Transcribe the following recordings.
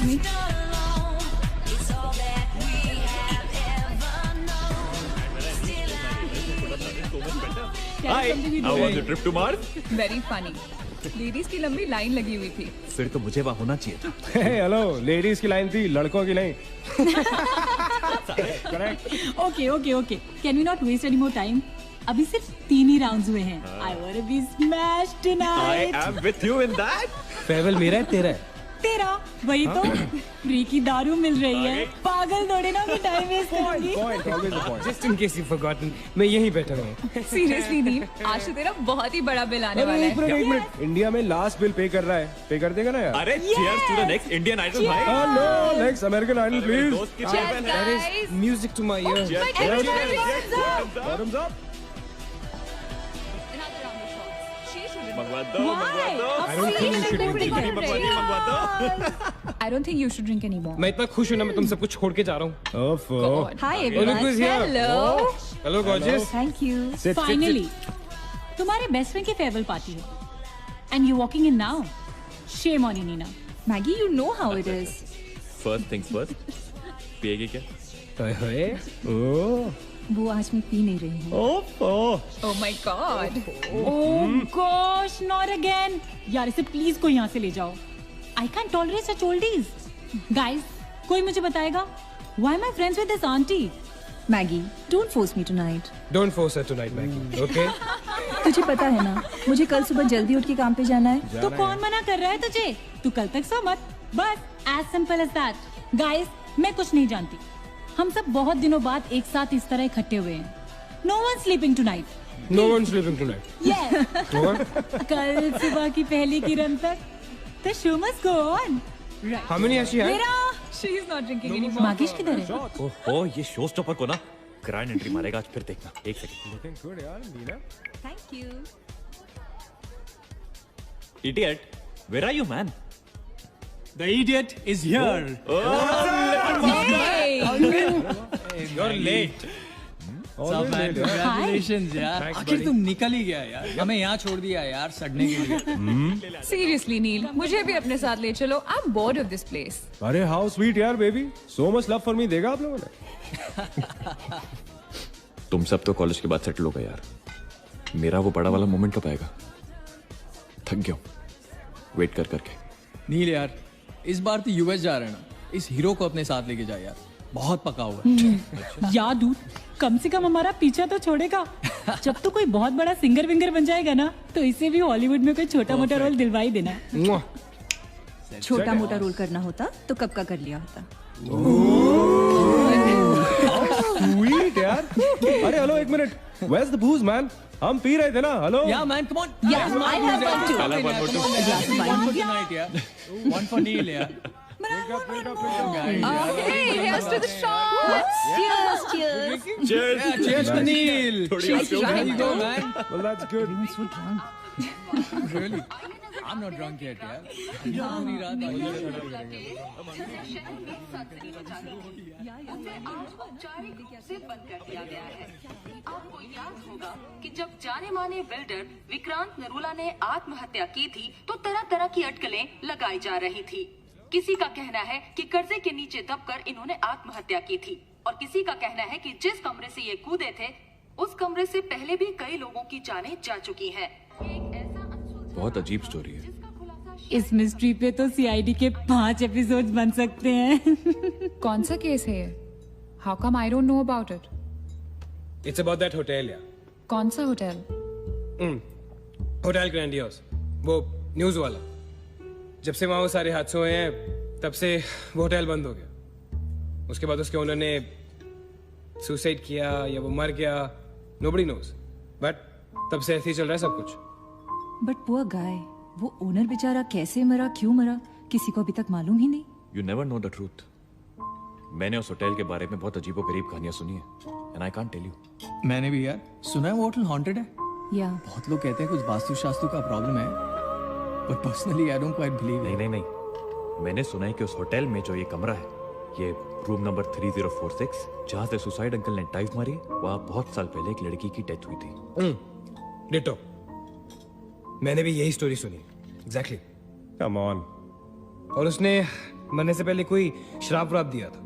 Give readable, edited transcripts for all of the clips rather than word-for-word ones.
me? Hi, how was your trip to Mars? Very funny. Ladies की लंबी line लगी हुई थी. फिर तो मुझे वहाँ होना चाहिए था. हेलो, लेडीज की लाइन थी, लड़कों की नहीं. Okay. Can we not waste any more time? अभी सिर्फ 3 ही राउंड्स हुए हैं. I wanna be smashed tonight. I am with you in that. Farewell मेरा है तेरा है. तेरा वही तो फ्री की दारू मिल रही है. पागल थोड़े ना मैं टाइम वेस्ट करूंगी. Point, always a point. Just in case you've forgotten, मैं यहीं बैठा हूँ. सीरियसली नील, आज तो तेरा बहुत ही बड़ा बिल आने वाला है. एक मिनट. इंडिया में लास्ट बिल पे कर रहा है. पे कर देगा ना यार? अरे cheers to the next Indian Idol भाई. Hello, next American Idol, please. दोस्त की Cheers, chairman है. guys. Music to my ears. Bottoms up. मंगवा दो. I don't think you should I don't think you should drink anymore. मैं इतना खुश हूँ ना, मैं तुम सबको छोड़ के जा रहा हूँ. God. Hi everyone. Look who's here. Hello. Hello, gorgeous. Thank you. Sit. Finally, तुम्हारे बेस्ट फ्रेंड की फेयरवेल पार्टी है. And you walking in now. Shame on you, Nina. Maggie, you know how it is. First things first. पिएगी क्या? ओए. ओह. वो आज मैं P नहीं रही हूँ. Oh my God. Oh gosh, not again. यार इसे प्लीज कोई यहाँ से ले जाओ. I can't tolerate such oldies. Guys, कोई मुझे बताएगा? Why am I friends with this auntie? Maggie, don't force me tonight. Don't force her tonight, Maggie. Okay? तुझे पता है ना, मुझे कल सुबह जल्दी उठ के काम पे जाना है. तो कौन मना कर रहा है तुझे? तू कल तक सो मत. बस as simple as that. Guys, मैं कुछ नहीं जानती. हम सब बहुत दिनों बाद एक साथ इस तरह इकट्ठे हुए हैं. No one sleeping tonight. No one's sleeping tonight. Yes. What? कल सुबह की पहली किरण तक the show must go on. Right. How many has she had? मेरा She is not drinking anymore. मागिश किधर है? ओहो, ये शो स्टॉपर को ना ग्रैंड एंट्री मारेगा आज. फिर देखना. एक सेकंड. Looking good, यार, Neena. Thank you. Idiot, where are you, man? The idiot is here. Hey. You're late. सब man, congratulations यार. आखिर तुम निकल ही गया यार. हमें यहाँ छोड़ दिया यार सड़ने के लिए. Seriously, नील, मुझे भी अपने साथ ले चलो. I'm bored of this place. अरे how sweet यार, baby. So much love for me देगा आप लोगों ने. तुम सब तो कॉलेज के बाद सेटल हो गए यार. मेरा वो बड़ा वाला मोमेंट कब आएगा? थक गया हूँ वेट कर करके. नील यार, इस बार तो यूएस जा रहे हैं ना. इस हीरो को अपने साथ लेके जा यार. बहुत पका हुआ है. याद हूँ, कम से कम हमारा पीछा तो छोड़ेगा. जब तो कोई बहुत बड़ा सिंगर विंगर बन जाएगा ना, तो इसे भी हॉलीवुड में कोई छोटा मोटा रोल दिलवाई देना. छोटा मोटा रोल करना होता तो कब का कर लिया होता. Sweet यार. अरे हेलो, एक minute. Where's the booze, man? हम पी रहे थे ना. Hello. Yeah man, come on. Yeah, I have one too. I'll have one more too. One for tonight यार. One for Neil यार. Okay, here's to the shots. Cheers, cheers. Cheers. Yeah, cheers to Neil. थोड़ी और पियो. There you go man. Well, that's good. Really? I'm not drunk yet यार. पूरी रात से बंद कर दिया गया है. आपको याद होगा कि जब जाने माने बिल्डर विक्रांत नरूला ने आत्महत्या की थी, तो तरह तरह की अटकलें लगाई जा रही थी. किसी का कहना है कि कर्जे के नीचे दबकर इन्होंने आत्महत्या की थी, और किसी का कहना है कि जिस कमरे से ये कूदे थे, उस कमरे से पहले भी कई लोगों की जानें जा चुकी हैं. बहुत अजीब स्टोरी है. इस मिस्ट्री पे तो सीआईडी के 5 एपिसोड्स बन सकते हैं. कौन सा केस है ये? How come I don't know about it? It's about that hotel यार. कौन सा होटल? Hotel grandiose. वो न्यूज वाला. जब से वहाँ वो सारे हादसे हुए हैं, तब से वो होटल बंद हो गया. उसके बाद उसके ओनर ने सुसाइड किया या वो मर गया, nobody knows. बट तब से ऐसे ही चल रहा है सब कुछ. But poor guy, वो ओनर बेचारा कैसे मरा, क्यों मरा, किसी को अभी तक मालूम ही नहीं. You never know the truth. मैंने उस होटल के बारे में बहुत अजीबोगरीब कहानियां सुनी है, and I can't tell you. मैंने भी यार सुना है वो होटल हॉन्टेड है. या बहुत लोग कहते हैं कुछ वास्तु शास्त्र का प्रॉब्लम है, but personally I don't quite believe. नहीं. मैंने सुना है कि उस होटल में जो ये कमरा है, ये रूम नंबर 3046, जहाँ से सुसाइड अंकल ने डाइव मारी, वहाँ बहुत साल पहले एक लड़की की डेथ हुई थी. डिटो. मैंने भी यही स्टोरी सुनी. एग्जैक्टली. Come on. और उसने मरने से पहले कोई श्राप व्राप दिया था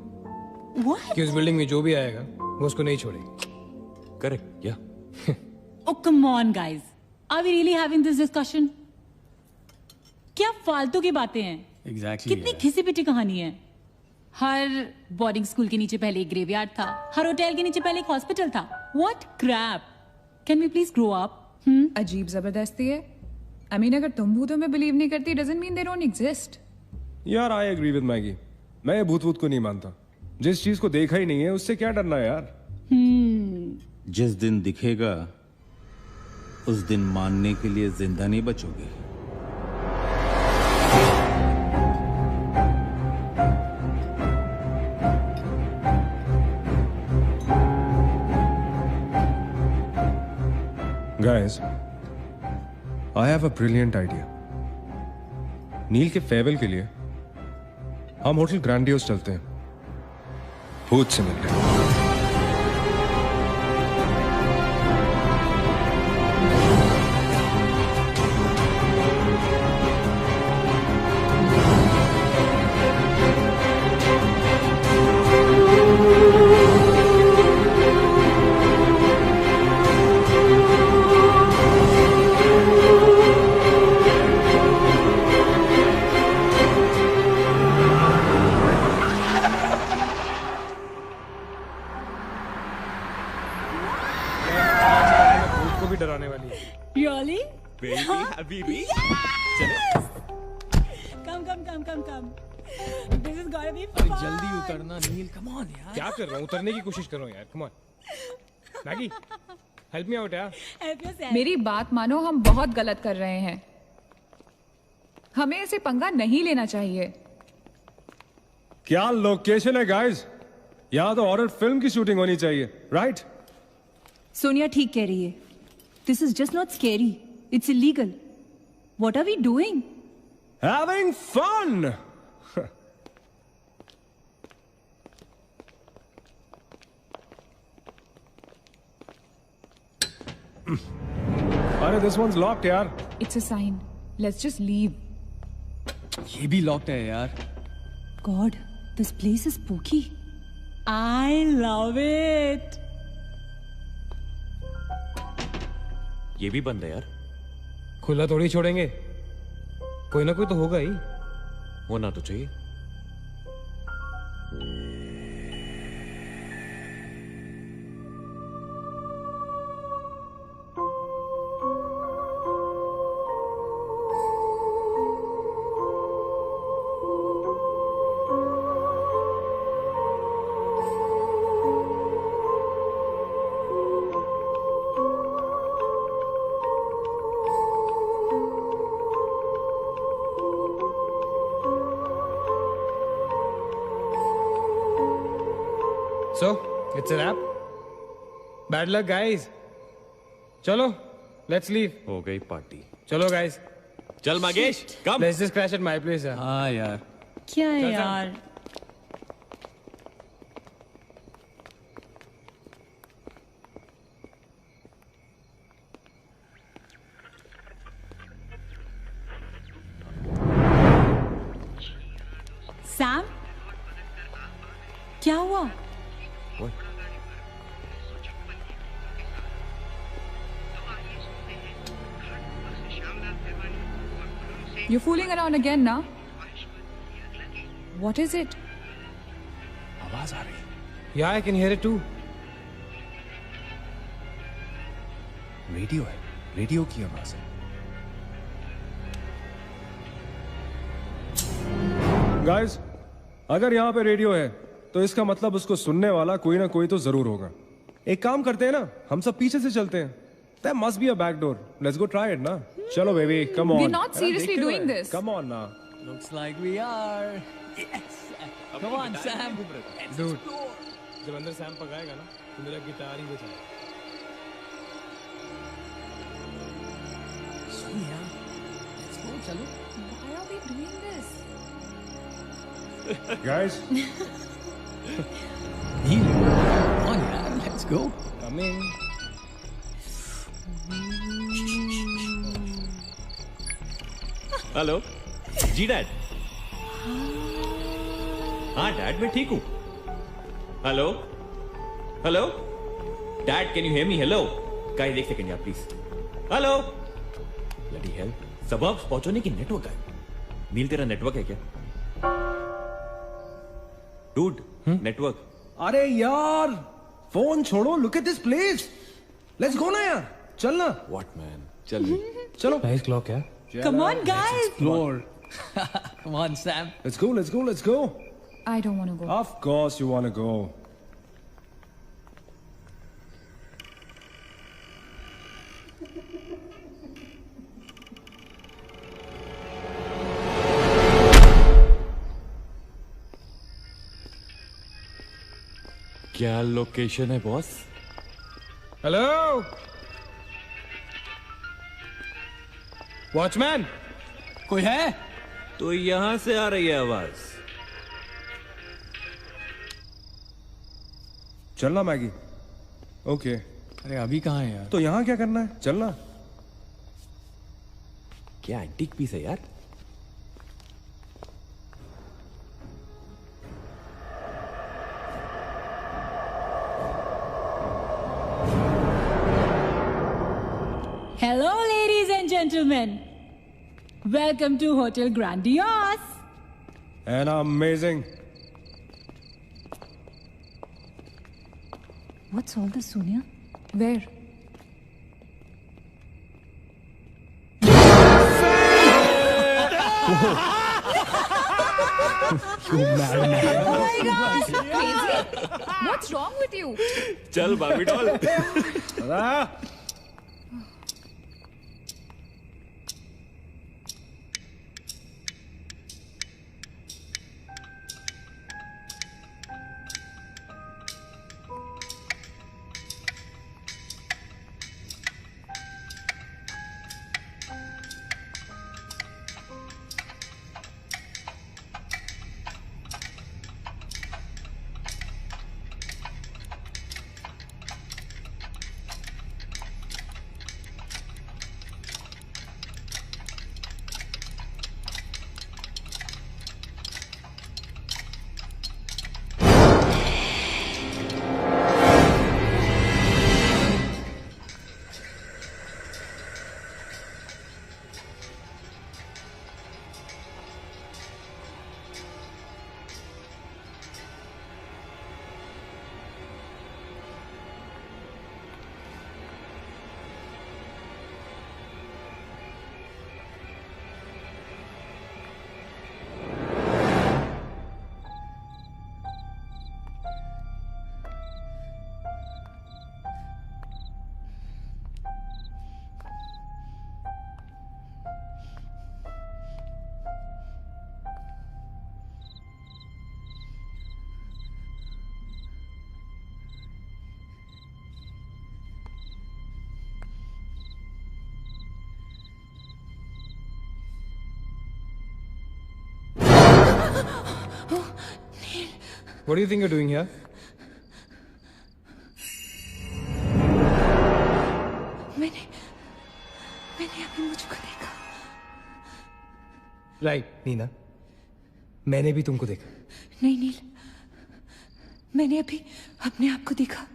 What? कि उस बिल्डिंग में जो भी आएगा वो उसको नहीं छोड़ेगी। करेक्ट या Oh, come on, guys. Are we really having this discussion? क्या फालतू की बातें हैं? एग्जैक्टली कितनी घिसी पिटी कहानी है। हर बोर्डिंग स्कूल के नीचे पहले एक ग्रेवयार्ड था, हर होटल के नीचे पहले एक हॉस्पिटल था। What crap? Can we please grow up? अजीब जबरदस्ती है। I mean, अगर तुम भूतों में बिलीव नहीं करती doesn't mean they don't exist. यार आई एग्री विद मैगी, मैं ये भूत को नहीं मानता। जिस चीज को देखा ही नहीं है उससे क्या डरना है यार। जिस दिन दिखेगा उस दिन मानने के लिए जिंदा नहीं बचोगे। Guys, I have a brilliant idea. Neel के फेयरवेल के लिए हम होटल ग्रैंडियोस चलते हैं, भूत से मिलने। भूत को भी डराने वाली है। Really? Baby Habibi Come. This is gonna be अरे fun. जल्दी उतरना नील, कम ऑन यार। क्या कर रहा हूँ? उतरने की कोशिश कर रहा हूँ यार। Come on Maggi, help me out यार। Help yourself. मेरी बात मानो, हम बहुत गलत कर रहे हैं। हमें ऐसे पंगा नहीं लेना चाहिए। क्या लोकेशन है गाइस, यहाँ तो हॉरर फिल्म की शूटिंग होनी चाहिए, राइट? सोनिया ठीक कह रही है। This is just not scary. It's illegal. What are we doing? Having fun. अरे this one's locked यार। It's a sign. Let's just leave. ये भी लॉक्ड है यार। God, this place is spooky. I love it. ये भी बंद है यार। खुला थोड़ी छोड़ेंगे, कोई ना कोई तो होगा ही। होना तो चाहिए। So, it's a wrap. Bad luck, guys. चलो, let's leave. हो गई पार्टी। चलो, guys. चल मगेश कम। Let's just crash at my place. यार। हाँ यार। क्या है चल। यार? सैम, क्या हुआ? You're fooling around again now. What is it? आवाज आ रही है। Yeah, I can hear it too. Radio है, रेडियो की आवाज है। गाइस, अगर यहाँ पे रेडियो है तो इसका मतलब उसको सुनने वाला कोई ना कोई तो जरूर होगा। एक काम करते हैं ना, हम सब पीछे से चलते हैं। There must be a back door. Let's go try it ना। चलो baby, come on. We're not seriously doing this. Come on ना। Looks like we are. Yes. Come on, Sam. Dude, जब अंदर सैम पकाएगा ना, तो मेरा गिटार ही बजाएगा। Sonia, let's go, चलो। Why are we doing this? Guys, Neel, come on यार, let's go. Come in. Hello जी डैड। हाँ डैड मैं ठीक हूँ. Hello hello dad can you hear me? Hello guys एक सेकंड यार प्लीज. Hello bloody hell. सबब्स पहुंचने की नेटवर्क है. नील तेरा नेटवर्क है क्या? Dude network. अरे यार फोन छोड़ो. Look at this place. Let's go ना यार. चलना. व्हाट मैन चल. चलो. नाइस क्लॉक है. Come on, guys. Explore. Come on, Sam. Let's go. Let's go. Let's go. I don't want to go. Of course you want to go. क्या location है boss? Hello watchman. कोई है? तो यहां से आ रही है आवाज. चलना मैगी. ओके. अरे अभी कहाँ है यार? तो यहाँ क्या करना है? चलना. क्या एंटीक पीस है यार? Hello, ladies and gentlemen. Welcome to Hotel Grandiose. And amazing. What's all this, Sonia? Where? What's wrong with you? चल बाबी doll. What do you think you're doing here? मैंने अभी मुझको देखा. राइट नीना. मैंने भी तुमको देखा. नहीं नील, मैंने अभी अपने आप को देखा.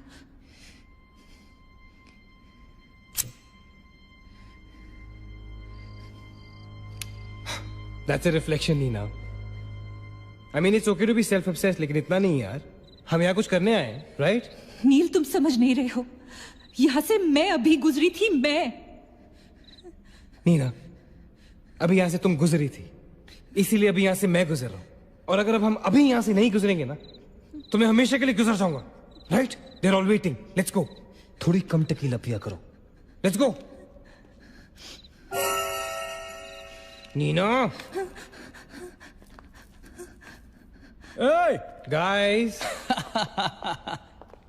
That's a reflection, Nina. I mean, it's okay to be self-obsessed, लेकिन इतना नहीं यार. हम यहाँ कुछ करने आए हैं, right? नील तुम समझ नहीं रहे हो. यहाँ से मैं अभी गुजरी थी. मैं नीना, अभी यहाँ से तुम गुजरी थी, इसीलिए अभी यहाँ से मैं गुजर रहा हूँ. और अगर अब हम अभी यहाँ से नहीं गुजरेंगे ना, तो मैं हमेशा के लिए गुजर जाऊंगा. Right? They're all waiting. Let's go. थोड़ी कम टकीला पिया करो. Let's go. Neena. Hey, Guys.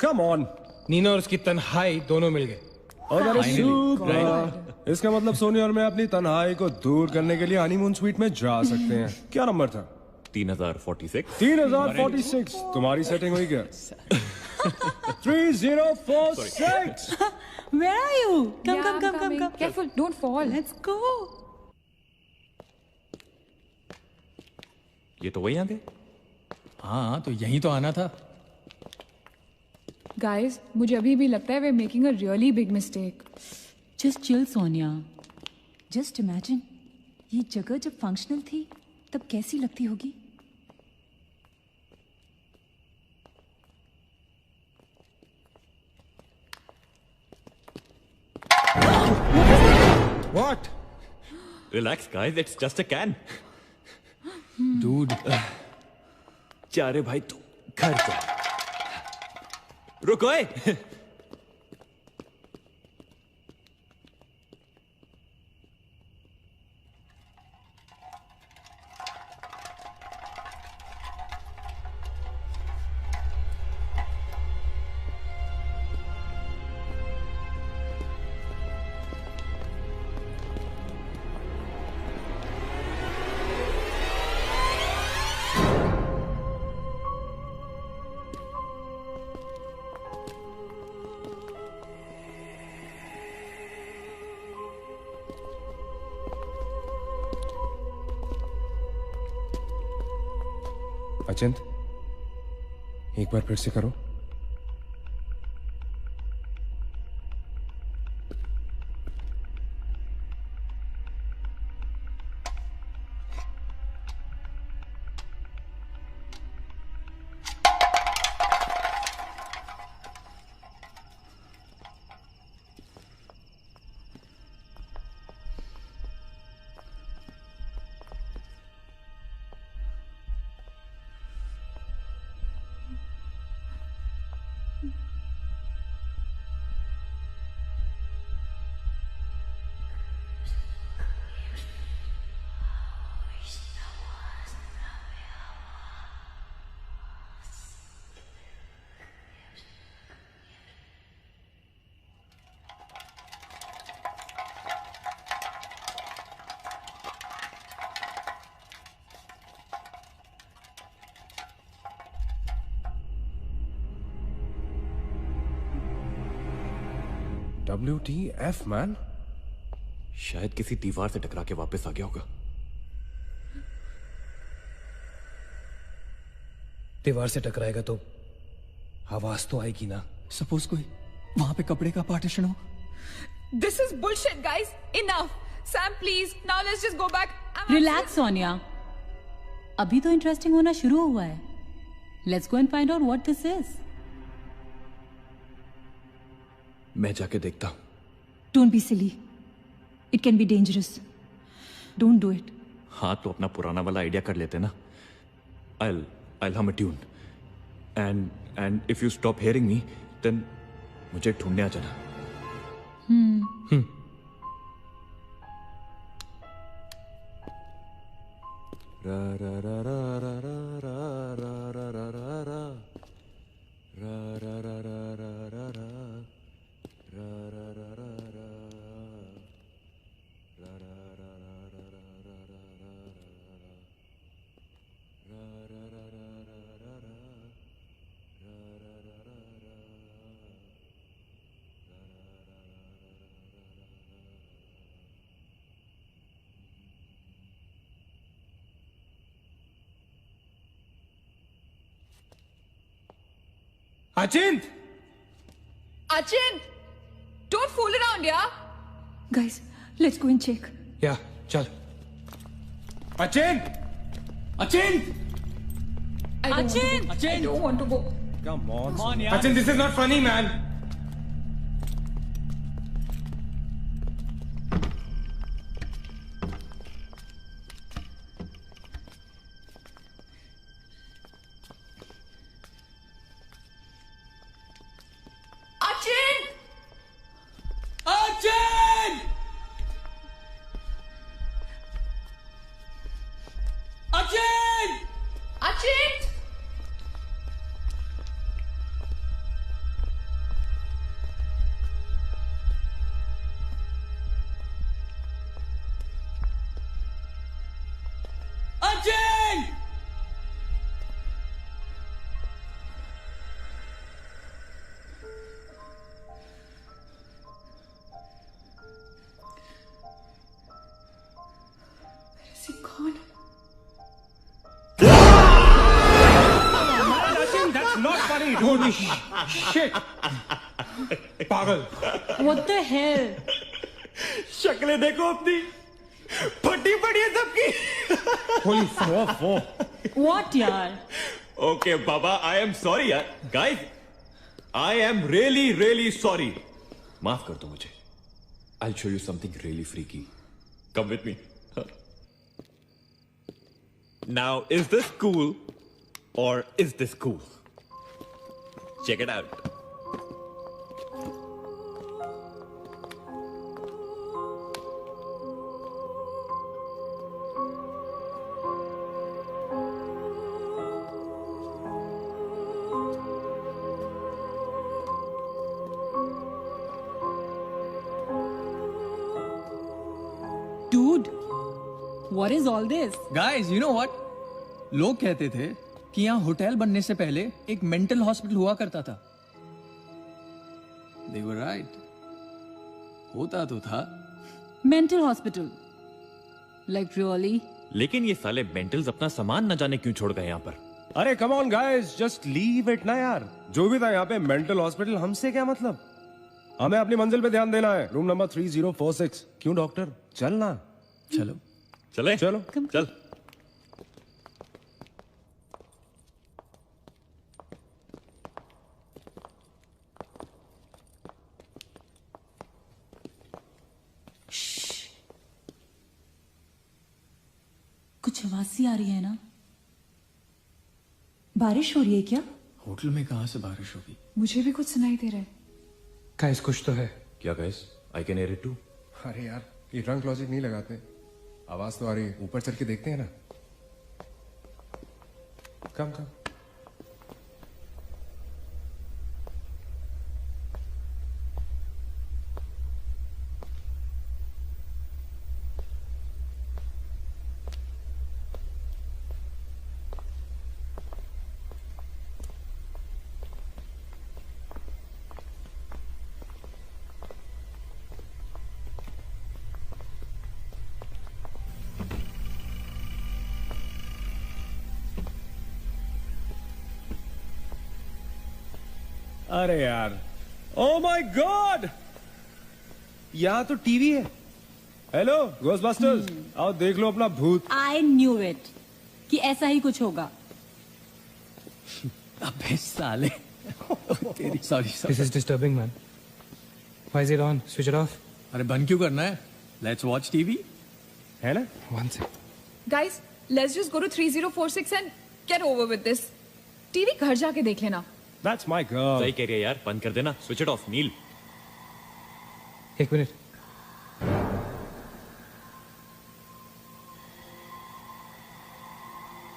come on. Neena और उसकी तन्हाई दोनों मिल गए. Oh, that is super. इसका मतलब सोनी और मैं अपनी तन्हाई को दूर करने के लिए हनीमून स्वीट में जा सकते हैं. क्या नंबर था? 3046. 3046. तुम्हारी सेटिंग हुई क्या? 3046. Where are you? Come, Yeah, come, I'm come, come, coming. come. Careful, don't fall. Let's go. ये तो वही आ गए. हाँ तो यहीं तो आना था। गाइस, मुझे अभी भी लगता है way making a really big mistake. Just chill Sonia. Just imagine, ये जगह जब फंक्शनल थी तब कैसी लगती होगी। What? Relax, guys. It's just a can. Dude. जा रे भाई तू घर जा। रुको ए। अचिंत, एक बार फिर से करो। WTF man? शायद किसी दीवार से टकरा के वापस आ गया होगा। दीवार से टकराएगा तो आवाज तो आएगी ना। सपोज कोई वहां पे कपड़े का पार्टीशन हो। This is bullshit, guys. Enough. Sam, please. Now let's just go back. Relax Sonia, अभी तो इंटरेस्टिंग होना शुरू हुआ है। Let's go and find out what this is. मैं जाके देखता हूं। Don't be silly. It can be dangerous. Don't do it. हाँ तो अपना पुराना वाला आइडिया कर लेते ना। I'll hum a tune. And if you stop hearing me, then मुझे ढूंढने आ जाना। रा रा रा रा रा रा रा रा रा रा रा रा रा रा रा रा रा रा अचिंत! Achin! Don't fool around, yeah? Guys, let's go and check. या चल। अचिंत! अचिंत! I don't want to go. Come on. अचिंत, this is not funny, man. Achin! Achin! Achin! Achin! Achin! Is he gone? Holy shit पागल What the hell? शक्लें देखो अपनी, फटी पड़ी है सबकी। होली फो What यार? ओके बाबा, आई एम सॉरी यार। Guys, I am really really sorry. माफ कर दो मुझे। I show you something really freaky. Come with me. Now is this cool और is this cool? Check it out. Dude, what is all this? Guys you know what, लोग कहते थे कि यहाँ होटल बनने से पहले एक मेंटल हॉस्पिटल हुआ करता था। They were right. होता तो था। Mental hospital. Like really? लेकिन ये साले मेंटल्स अपना सामान न जाने क्यों छोड़ गए यहाँ पर। अरे come on guys, just leave it ना यार। जो भी था यहाँ पे मेंटल हॉस्पिटल, हमसे क्या मतलब? हमें अपनी मंजिल पे ध्यान देना है। Room number 3046। क्यों डॉक्टर, चलना। चलो चले चलो चल। कुछ आवाज सी आ रही है ना? बारिश हो रही है क्या? होटल में कहाँ से बारिश होगी? मुझे भी कुछ सुनाई दे रहा है। गाइस कुछ तो है। क्या guys, I can hear it too. अरे यार, ये ड्रंक लॉजिक नहीं लगाते। आवाज तो आ रही है, ऊपर चढ़ के देखते हैं ना। कम कम। अरे यार, ओ माय गॉड, यहाँ तो टीवी है। हेलो घोस्टबस्टर्स, आओ देख लो अपना भूत। I knew it कि ऐसा ही कुछ होगा। अबे साले। तेरी sorry This is disturbing, man. Why is it on? Switch it off. अरे बंद क्यों करना है? Let's watch TV. है ना? One sec. Guys, let's just go to 3046 and get over with this. TV घर जाके देख लेना। That's my girl. सही कह रही है यार, बंद कर देना। स्विच इट ऑफ नील। एक minute.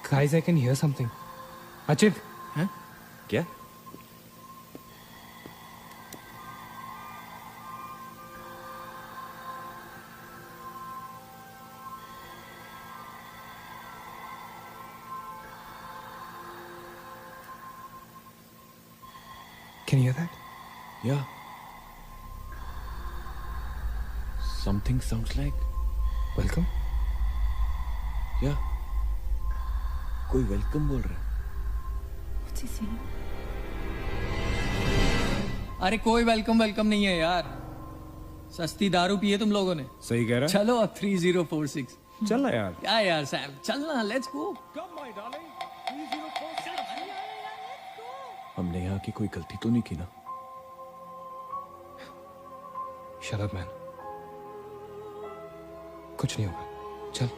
Guys, I can hear something. Achit, क्या? can you hear that? Yeah. Something sounds like. Welcome. Yeah. कोई वेलकम बोल रहा है। What's he saying? अरे कोई वेलकम नहीं है यार। सस्ती दारू पिए तुम लोगों ने। सही कह रहा है। चलो अब 3046। चल ना यार। क्या यार सैम, चलना, लेट्स गो। हमने यहाँ की कोई गलती तो नहीं की ना? Shut up, man. कुछ नहीं होगा। चल।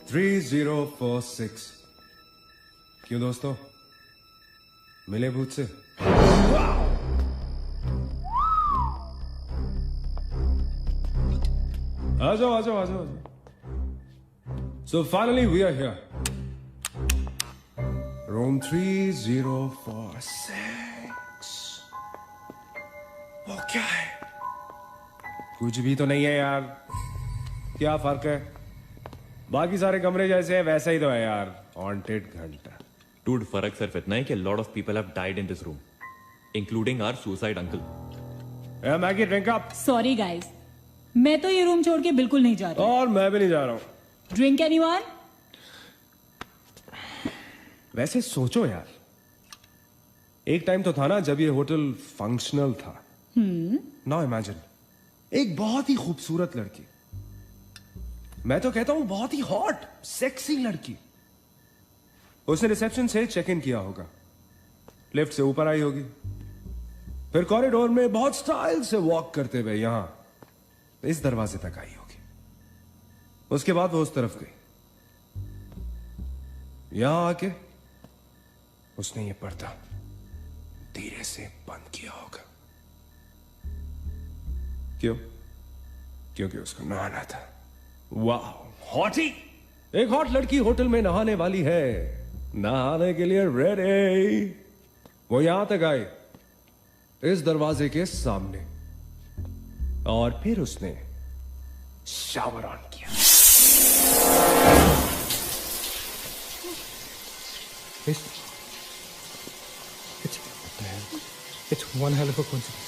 थ्री 3046। क्यों दोस्तों, मिले भूत से? आ जाओ आ जाओ आ जाओ। So finally we are here. Room 3046. वो क्या है? कुछ भी तो नहीं है यार। क्या फर्क है? बाकी सारे कमरे जैसे है वैसा ही तो है यार, हॉन्टेड घंटा। Dude, फर्क सिर्फ इतना है कि a lot of people have died in this room, including our suicide uncle. Maggi drink up. Sorry guys, मैं तो ये रूम छोड़ के बिल्कुल नहीं जा रही। और मैं भी नहीं जा रहा हूँ। Drink anyone? वैसे सोचो यार, एक टाइम तो था ना जब ये होटल फंक्शनल था। नाउ इमेजिन, एक बहुत ही खूबसूरत लड़की, मैं तो कहता हूं बहुत ही हॉट सेक्सी लड़की, उसने रिसेप्शन से चेक इन किया होगा, लिफ्ट से ऊपर आई होगी, फिर कॉरिडोर में बहुत स्टाइल से वॉक करते हुए यहां इस दरवाजे तक आई होगी। उसके बाद वो उस तरफ गई, यहां आके उसने ये पर्दा धीरे से बंद किया होगा। क्यों? क्योंकि उसको नहाना था। वाह, हॉटी! एक हॉट लड़की होटल में नहाने वाली है, नहाने के लिए रेडी। वो यहां तक आई, इस दरवाजे के सामने, और फिर उसने शावर ऑन किया। It's one hell of a coincidence.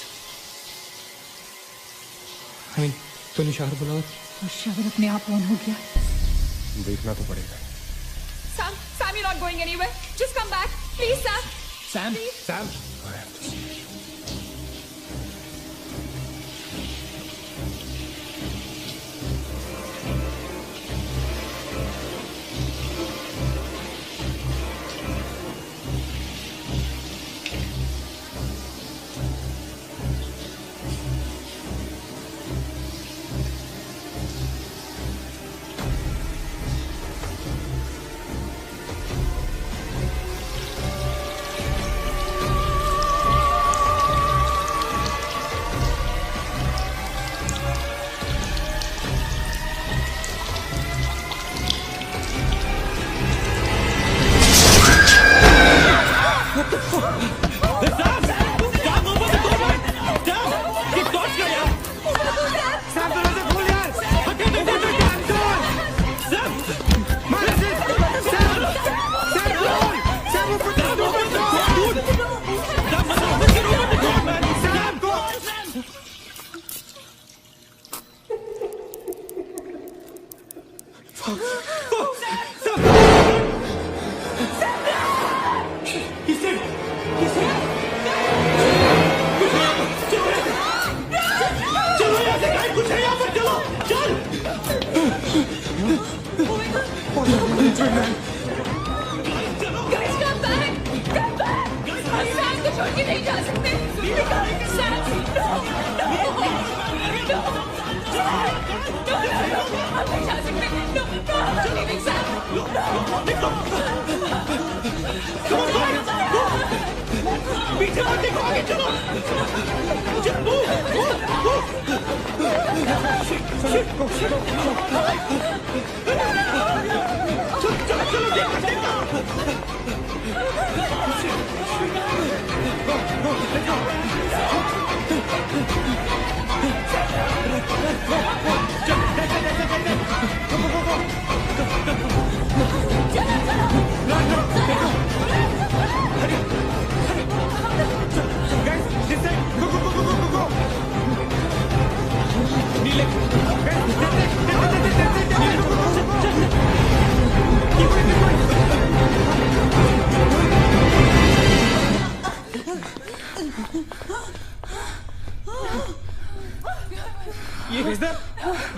I mean, तूने शावर बोला और शावर अपने आप ऑन हो गया। देखना तो पड़ेगा। Sam, you're not going anywhere. Just come back, please, Sam. Sam? Please. Sam. I have to see.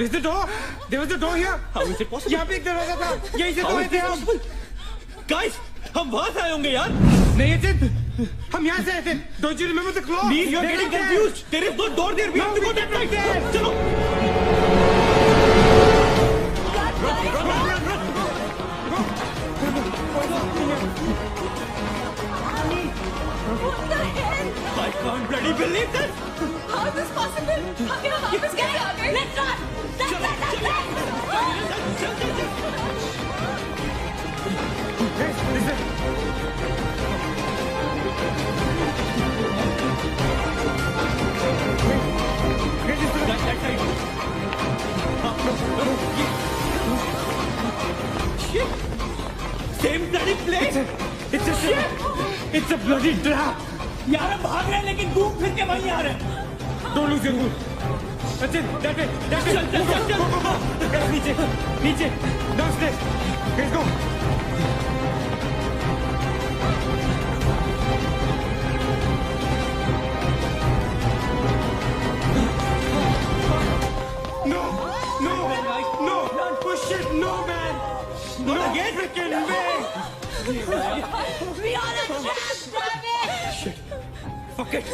Is the door? There was a door here. How is it possible? यहाँ पे एक दरवाजा था, यहीं से तो आए थे हम। Guys, हम वहां से आए होंगे यार। नहीं अजित, हम यहाँ से आए थे। Don't you remember the claw? Please, you are getting confused. There is no door there. We have to go that way. चलो। I can't bloody believe this. How is this possible? हमें हम वापस कैसे आ गए? Let's run! Same bloody place. It's a bloody trap. यार हम भाग रहे हैं लेकिन घूम फिर के वहीं आ रहे हैं। Don't lose your cool. Sachin, that way. चल चल चल चल। Guys, नीचे, downstairs. Let's go. No, push it, no man. Not again, freaking way. We are a trap, damn it! Fuck it.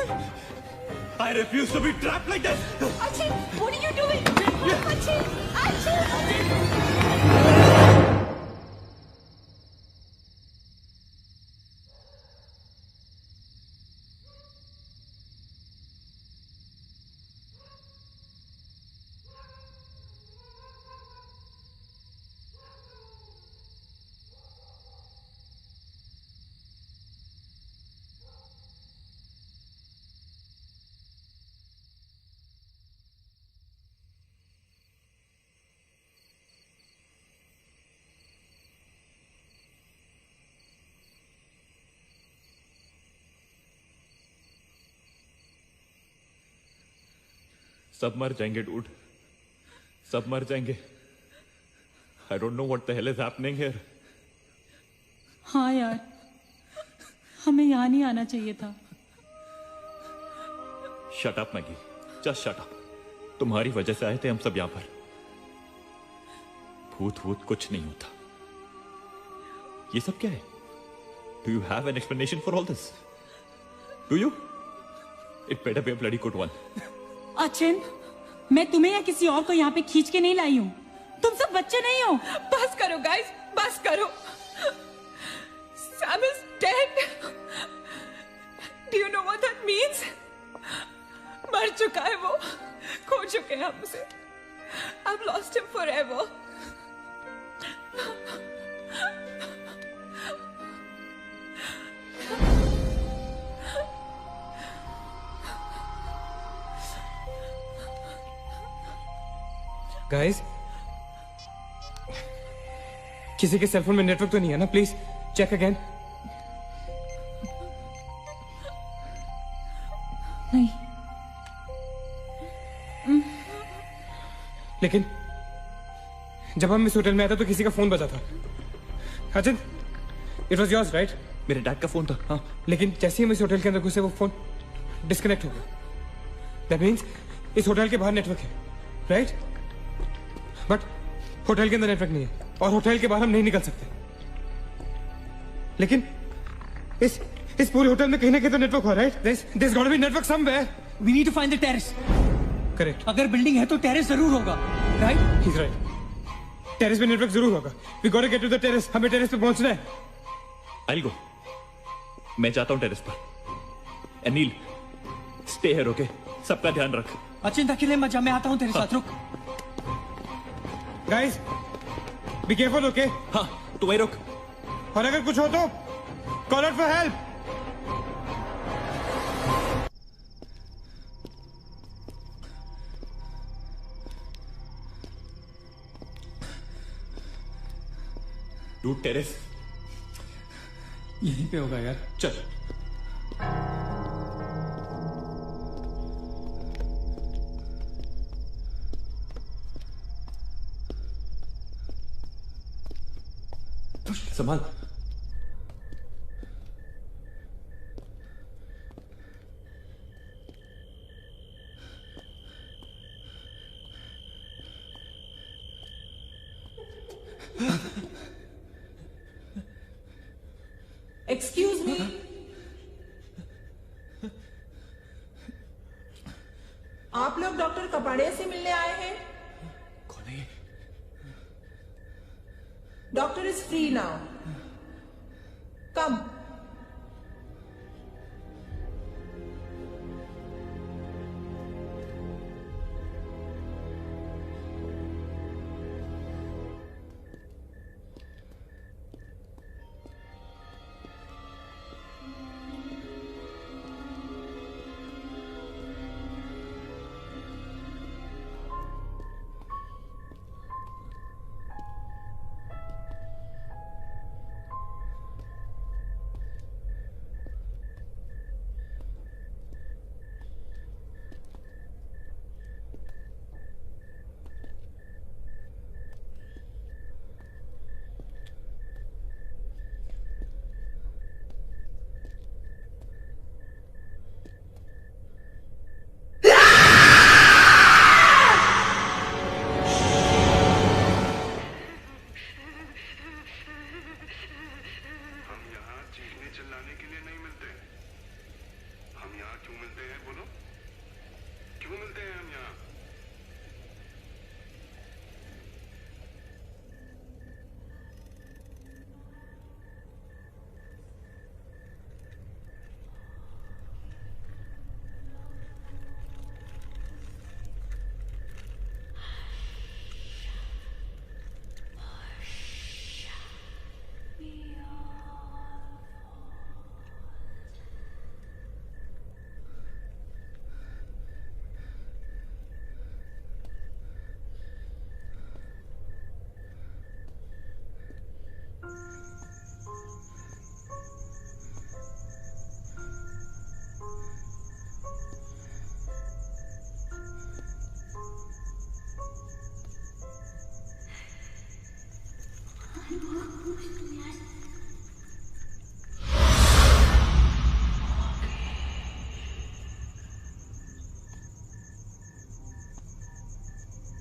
I refuse to be trapped like this. Achin, what are you doing? Achin, Achin! सब मर जाएंगे dude, सब मर जाएंगे। I don't know what the hell is happening here. हाँ यार, हमें यहाँ नहीं आना चाहिए था। Shut up Maggi, just shut up. तुम्हारी वजह से आए थे हम सब यहाँ पर। भूत भूत कुछ नहीं होता। ये सब क्या है? Do you have an explanation for all this? Do you? It better be a bloody good one. Achin, मैं तुम्हें या किसी और को यहाँ पे खींच के नहीं लाई हूँ। तुम सब बच्चे नहीं हो। बस करो गाइस, बस करो। Sam is dead. Do you know what that means? मर चुका है वो, खो चुके हैं हम उसे। I've lost him forever. Guys, किसी के सेलफोन में नेटवर्क तो नहीं है ना? Please check again. नहीं। लेकिन जब हम इस होटल में आए थे तो किसी का फोन बजा था। Achin, it was yours right? मेरे डैड का फोन था। हाँ, लेकिन जैसे ही हम इस होटल के अंदर घुसे वो फोन डिस्कनेक्ट हो गया। दैट मीन्स इस होटल के बाहर नेटवर्क है, राइट? बट होटल के अंदर नेटवर्क नहीं है और होटल के बाहर हम नहीं निकल सकते। लेकिन इस पूरे होटल में कहीं ना कहीं तो नेटवर्क हो, right? There's got to be network somewhere. We need to find the terrace. Correct. अगर बिल्डिंग है तो टेरेस जरूर होगा, राइट? He's right. टेरेस पे नेटवर्क जरूर होगा। We got to get to the terrace. हमें टेरेस पे पहुंचना है। I'll go. मैं जाता हूँ टेरेस पर। Anil, stay here, okay? सबका ध्यान रख। अचिंता अकेले मत जा, मैं आता हूँ तेरे साथ, रुक। Guys, be careful, okay? हाँ, तू वहीं रुक। और अगर कुछ हो तो call out for help. Dude, terrace यहीं पे होगा यार। चल। संभाल। एक्सक्यूज मी, आप लोग डॉक्टर कपाड़िया से मिलने आए हैं? कौन है ये? डॉक्टर इज फ्री नाउ, कम। मिलते हैं? बोलो, क्यों मिलते हैं हम यहाँ?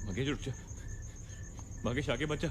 मगेश रुक जा, मगेश आगे बच्चा।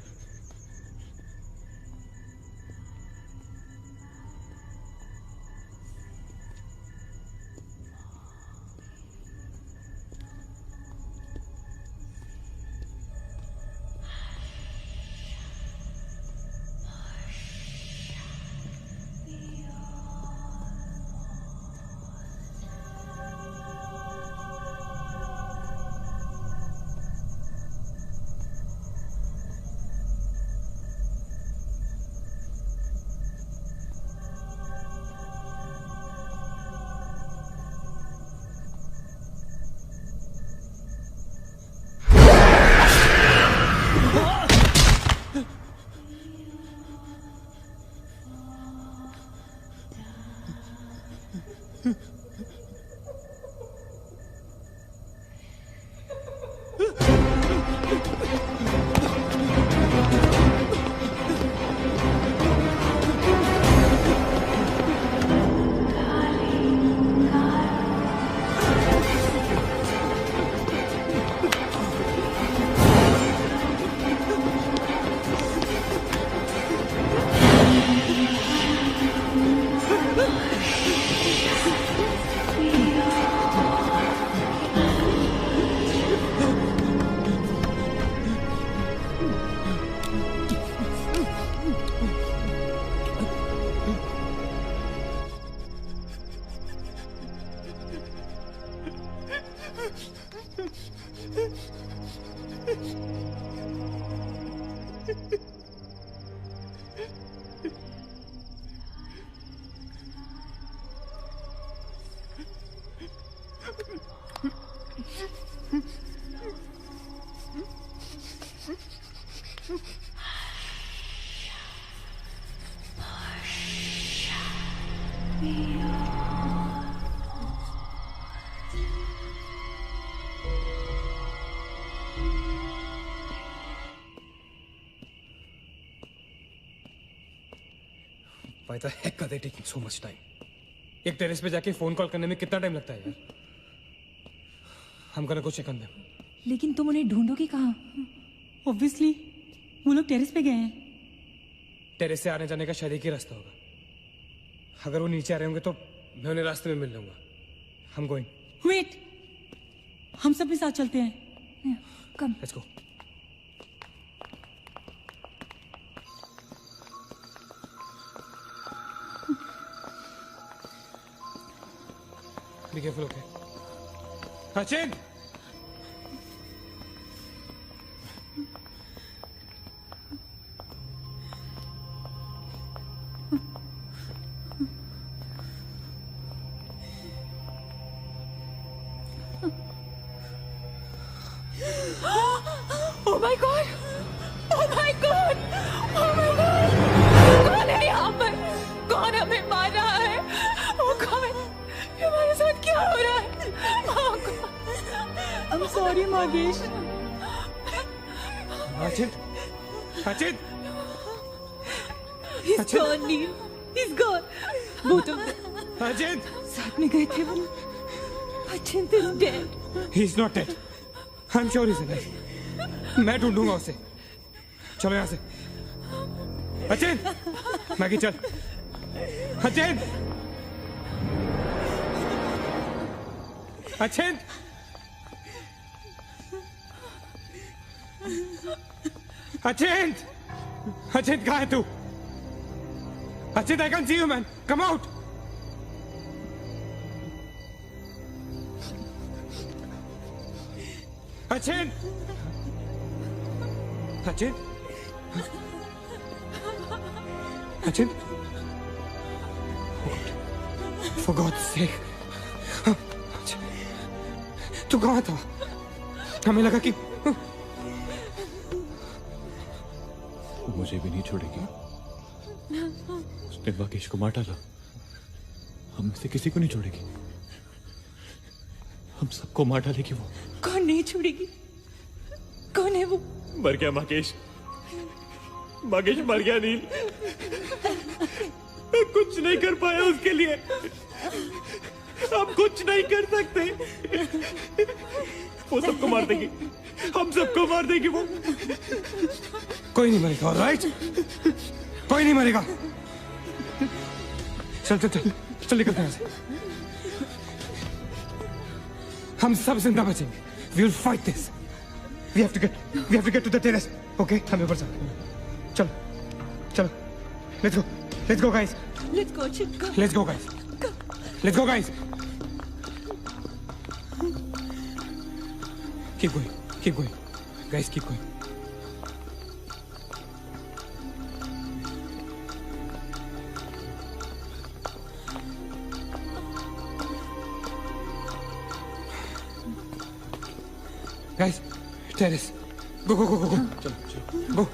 Why the heck are they taking so much time? एक टेरेस पे जाके फोन कॉल करने में कितना टाइम लगता है यार? I'm gonna go check on them. लेकिन तुम उन्हें ढूंढोगे कहाँ? ऑब्वियसली वो लोग टेरेस पे गए हैं। टेरेस से आने जाने का शायद एक ही रास्ता होगा। अगर वो नीचे आ रहे होंगे तो मैं उन्हें रास्ते में मिल लूंगा। I'm going. वेट, हम सब भी साथ चलते हैं। कम। Let's go. Be careful, okay? Sachin! Oh my God! Oh my God! Oh my God! कौन है यहाँ पर? कौन हमें मार रहा है? वो कौन? हमारे साथ क्या हो रहा है? Oh God! I'm sorry, मागेश। Sachin! Sachin! He's gone, Neil. He's gone. Both of them. Sachin! साथ में गए थे वो। Sachin is dead. He's not dead. I'm sure he's alive. मैं ढूंढूंगा उसे। चलो यहाँ से। अचिन! मैगी चल। अचिन! अचिंत अचिंत अचिंत कहाँ है तू? Achint I can see you man, come out. Achint Achint Achint For God's sake, तू कहाँ था? हमें लगा कि मुझे भी नहीं छोड़ेगी। उसने मकेश को मार डाला, हम में से किसी को नहीं छोड़ेगी। हम सबको मार डालेगी वो। कौन नहीं छोड़ेगी? कौन है वो? मर गया मकेश। मकेश मर गया नील। कुछ नहीं कर पाया उसके लिए। हम कुछ नहीं कर सकते। वो सबको मार देगी, हम सबको मार देगी वो। कोई नहीं मरेगा, ऑलराइट? कोई नहीं मरेगा। चल चल चल चल निकलते हैं यहाँ से। हम सब जिंदा बचेंगे। We will fight this. We have to get to the terrace. Okay? हमें ऊपर चलो। चलो चलो। Let's go guys. Let's go, Chip, go. Let's go guys. Let's go guys. Keep going. Guys, keep going. Guys, terrace. Go. चलो. Go.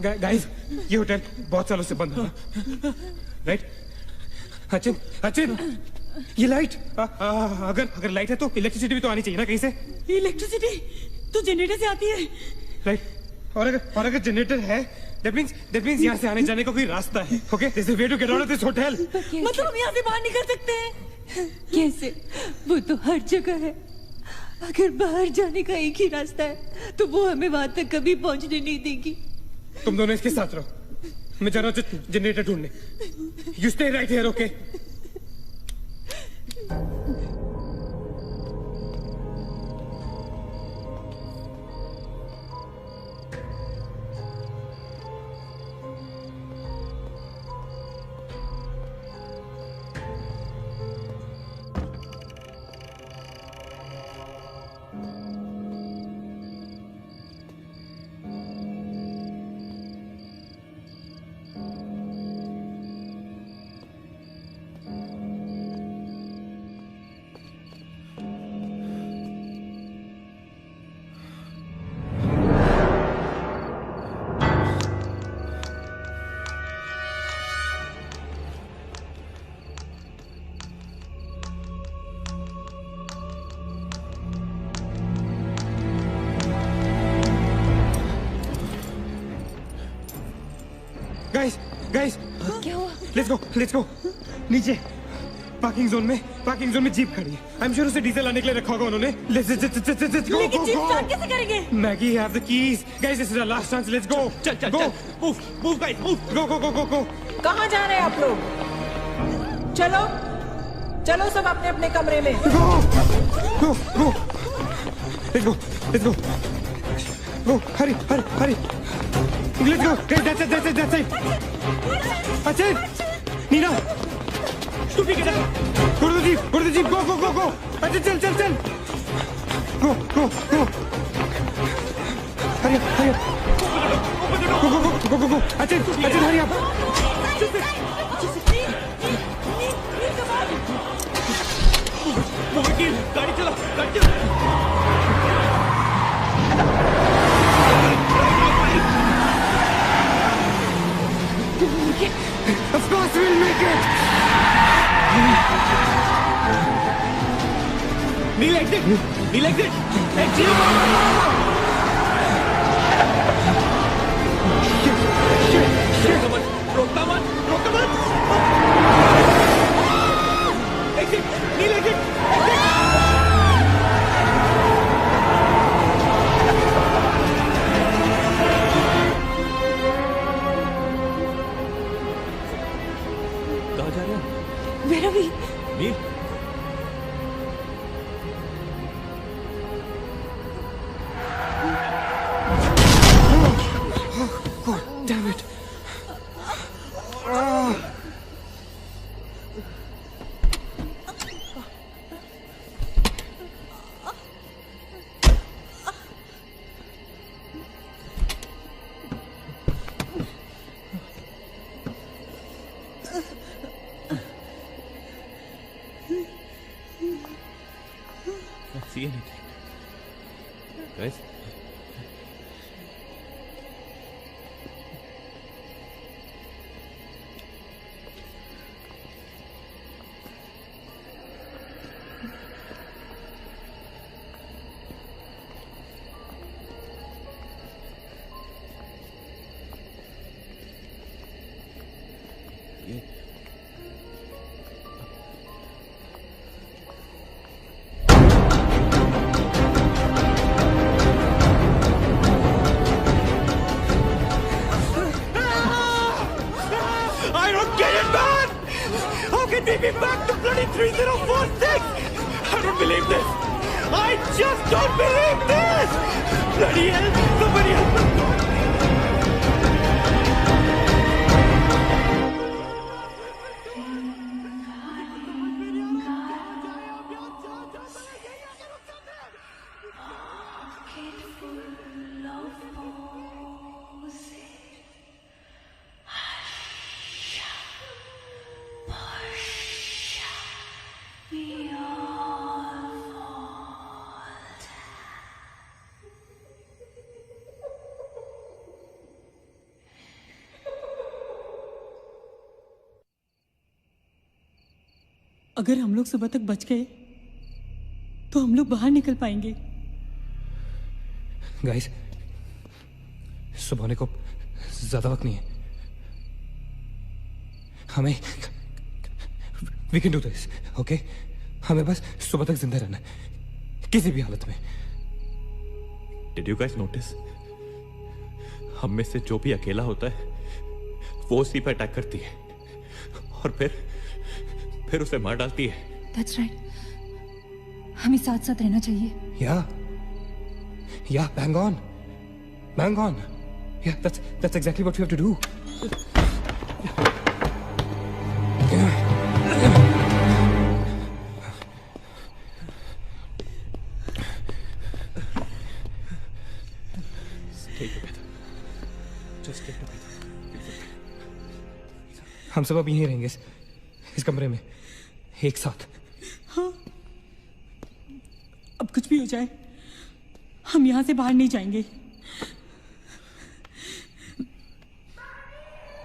Guys, ये hotel बहुत सालों से बंद है, राइट? अचिन, ये लाइट, अगर लाइट है तो इलेक्ट्रिसिटी भी तो आनी चाहिए ना कहीं से। इलेक्ट्रिसिटी तो जनरेटर से आती है, राइट? और अगर जनरेटर है, that means यहाँ से आने जाने का कोई रास्ता है। Okay, there's a way to get out of this hotel. मतलब हम यहाँ से बाहर निकल सकते हैं? कैसे? वो तो हर जगह है। अगर बाहर जाने का एक ही रास्ता है, तो वो हमें वहां तक कभी पहुंचने नहीं देगी। तुम दोनों इसके साथ रहो, मैं जा रहा हूँ जनरेटर ढूंढने। You stay right here, okay? Guys क्या हुआ? लेट्स गो नीचे पार्किंग जोन में जीप खड़ी है। आई एम श्योर उसे डीजल लाने के लिए रखा होगा उन्होंने। लेट्स गो लेकिन जीप स्टार्ट कैसे करेंगे? Maggie have the keys. Guys this is our last chance. Let's go. चल मूव गाइस मूव। गो। कहाँ जा रहे हैं आप लोग? चलो सब अपने अपने कमरे में। Go let's go Hari let's go. Guys that's it. अच्छा नीना तू भी किधर? go to the jeep go। अच्छा चल go हरी go अच्छा हरी आप गाड़ी चला। Of course we'll make it. Neil exit. Exit. Shit. रोकता मत. Exit. Neil exit. कहाँ जा रहे हैं? Where are we? Nil Damn it. not see anything. Guys? Take me back to bloody 3046! I don't believe this! I just don't believe this! Bloody hell! Somebody help me! अगर हम लोग सुबह तक बच गए तो हम लोग बाहर निकल पाएंगे। गाइस, सुबह होने को ज्यादा वक्त नहीं है। हमें we can do this, okay? हमें बस सुबह तक जिंदा रहना है, किसी भी हालत में। Did you guys notice? हम में से जो भी अकेला होता है वो उसी पर अटैक करती है और फिर उसे मार डालती है। That's right. हमें साथ साथ रहना चाहिए। Yeah, bang on. Yeah, that's exactly what we have to do. Stay together. Just stay together. हम सब अब यहीं रहेंगे इस कमरे में एक साथ। हाँ, अब कुछ भी हो जाए हम यहाँ से बाहर नहीं जाएंगे।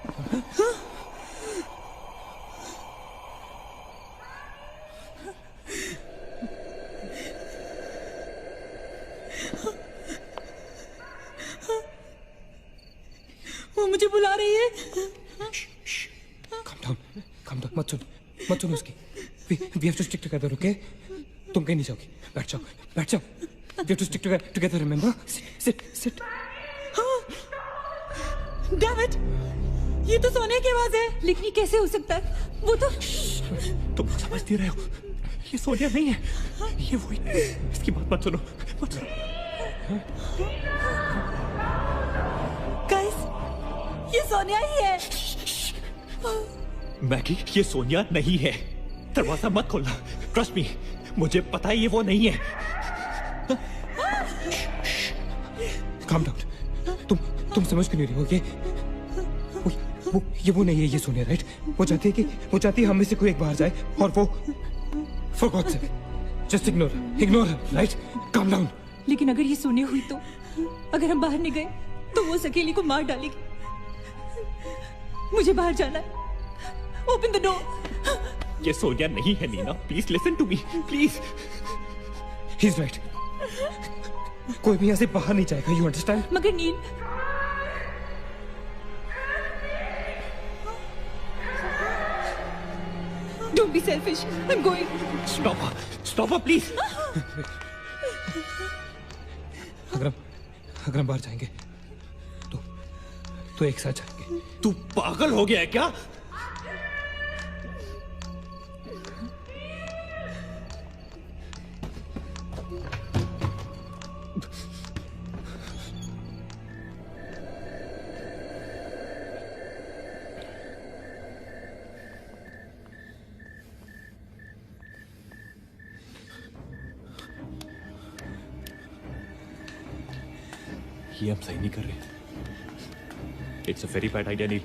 हाँ? वो मुझे बुला रही है। मत सुनो उसकी। We have to stick together, okay? तुम कहीं नहीं जाओगी। बैठ जाओ, बैठ जाओ। We have to stick together, remember? Sit. David, ये तो सोनिया की आवाज है। लेकिन ये कैसे हो सकता है? वो तो तुम समझ नहीं रहे हो, ये सोनिया नहीं है, ये वही। इसकी बात मत सुनो, मत सुनो। गाइस, ये सोनिया ही है। मैगी, ये सोनिया नहीं है। दरवाजा मत खोलना, ट्रस्ट मी, मुझे पता है ये वो नहीं है। Calm down. तुम समझ क्यों नहीं रही हो? ये वो नहीं है, ये सोनिया, राइट? वो चाहती है हम में से कोई एक बाहर जाए और वो for God's sake, just ignore her, right? Calm down. लेकिन अगर ये सोनिया हुई तो अगर हम बाहर नहीं गए तो वो उस अकेली को मार डालेगी। मुझे बाहर जाना है। Open the door. ये सोनिया नहीं है Nina, please listen to me, please. He's right. कोई भी यहाँ से बाहर नहीं जाएगा, you understand? मगर नील, don't be selfish. I'm going. Stop her, please. अगर हम बाहर जाएंगे तो एक साथ जाएंगे। तू पागल हो गया है क्या? ये हम सही नहीं कर रहे। It's a very bad idea Neel.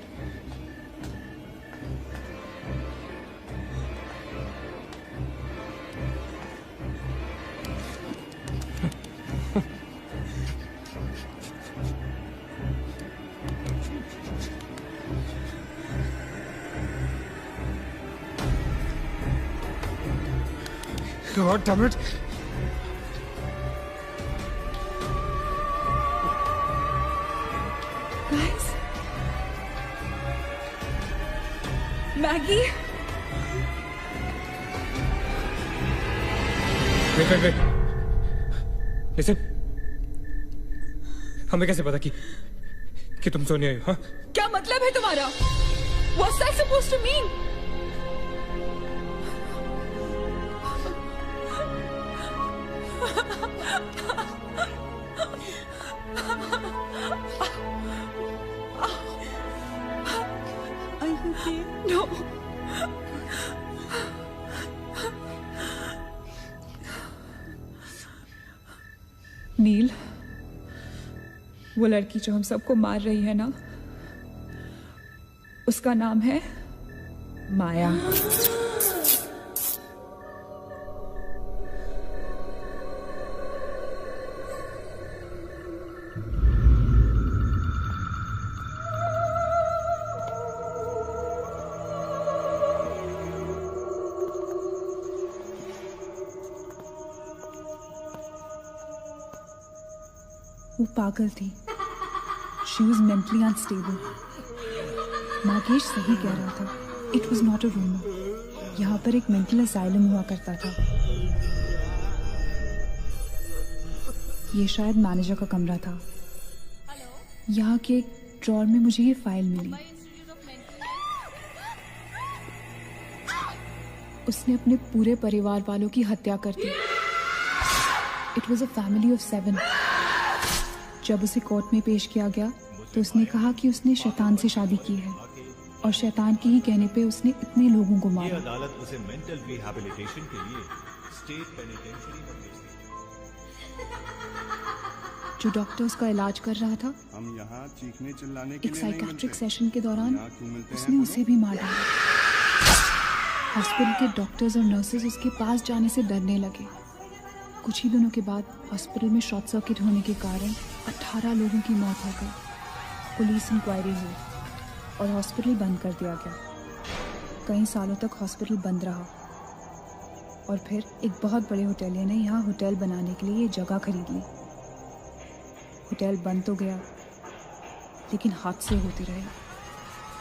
God damn it. Guys, Maggie. Wait. Listen. हमें कैसे पता कि तुम सोनिया हो? हाँ? क्या मतलब है तुम्हारा? What's that supposed to mean? Are you okay? No. नील, वो लड़की जो हम सबको मार रही है ना, उसका नाम है माया। वो पागल थी। She was mentally unstable. Nagesh सही कह रहा था। It was not a rumor. यहाँ पर एक मेंटल असाइलम हुआ करता था। ये शायद मैनेजर का कमरा था। यहाँ के एक ड्रॉर में मुझे ये फाइल मिली। उसने अपने पूरे परिवार वालों की हत्या कर दी। It was a family of 7. जब उसे कोर्ट में पेश किया गया तो उसने कहा कि उसने शैतान से शादी की है और शैतान के ही कहने पे उसने इतने लोगों को मारा। अदालत उसे मेंटल रिहैबिलिटेशन के लिए स्टेट पेनिटेंशियरी में भेज दी। जो डॉक्टर उसका इलाज कर रहा था, हम यहाँ चीखने चिल्लाने के एक लिए नहीं साइकेट्रिक मिलते। सेशन के दौरान यहाँ क्यों मिलते हैं उसने हम उसे भी मार डाला। हॉस्पिटल के डॉक्टर्स और नर्सेज उसके पास जाने से डरने लगे। कुछ ही दिनों के बाद हॉस्पिटल में शॉर्ट सर्किट होने के कारण 18 लोगों की मौत हो गई। पुलिस इंक्वायरी हुई और हॉस्पिटल बंद कर दिया गया। कई सालों तक हॉस्पिटल बंद रहा और फिर एक बहुत बड़े होटलियर ने यहाँ होटल बनाने के लिए ये जगह खरीद ली। होटल बंद तो गया लेकिन हादसे होते रहे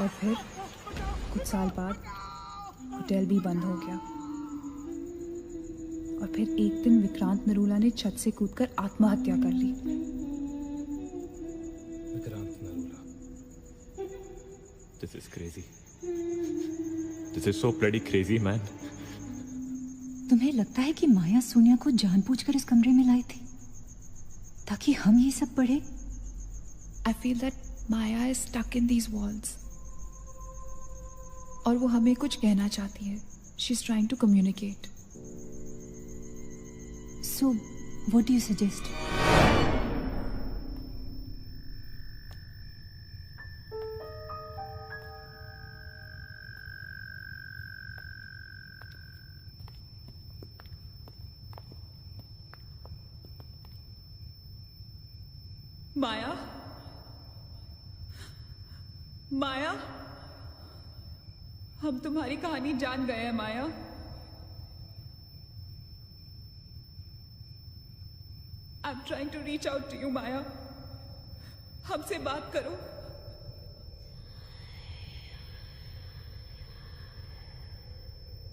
और फिर कुछ साल बाद होटल भी बंद हो गया। और फिर एक दिन विक्रांत नरूला ने छत से कूदकर आत्महत्या कर ली। Vikrant Narula. This is crazy. This is so bloody crazy, man. तुम्हें लगता है कि माया सोनिया को जानबूझकर इस कमरे में लाई थी ताकि हम ये सब पढ़े? I feel that Maya is stuck in these walls. और वो हमें कुछ कहना चाहती है। She's trying to communicate. So, what do you suggest? माया, माया, हम तुम्हारी कहानी जान गए हैं माया। I'm trying to reach out to you, माया। हमसे बात करो।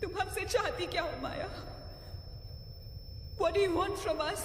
तुम हमसे चाहती क्या हो माया? What do you want from us?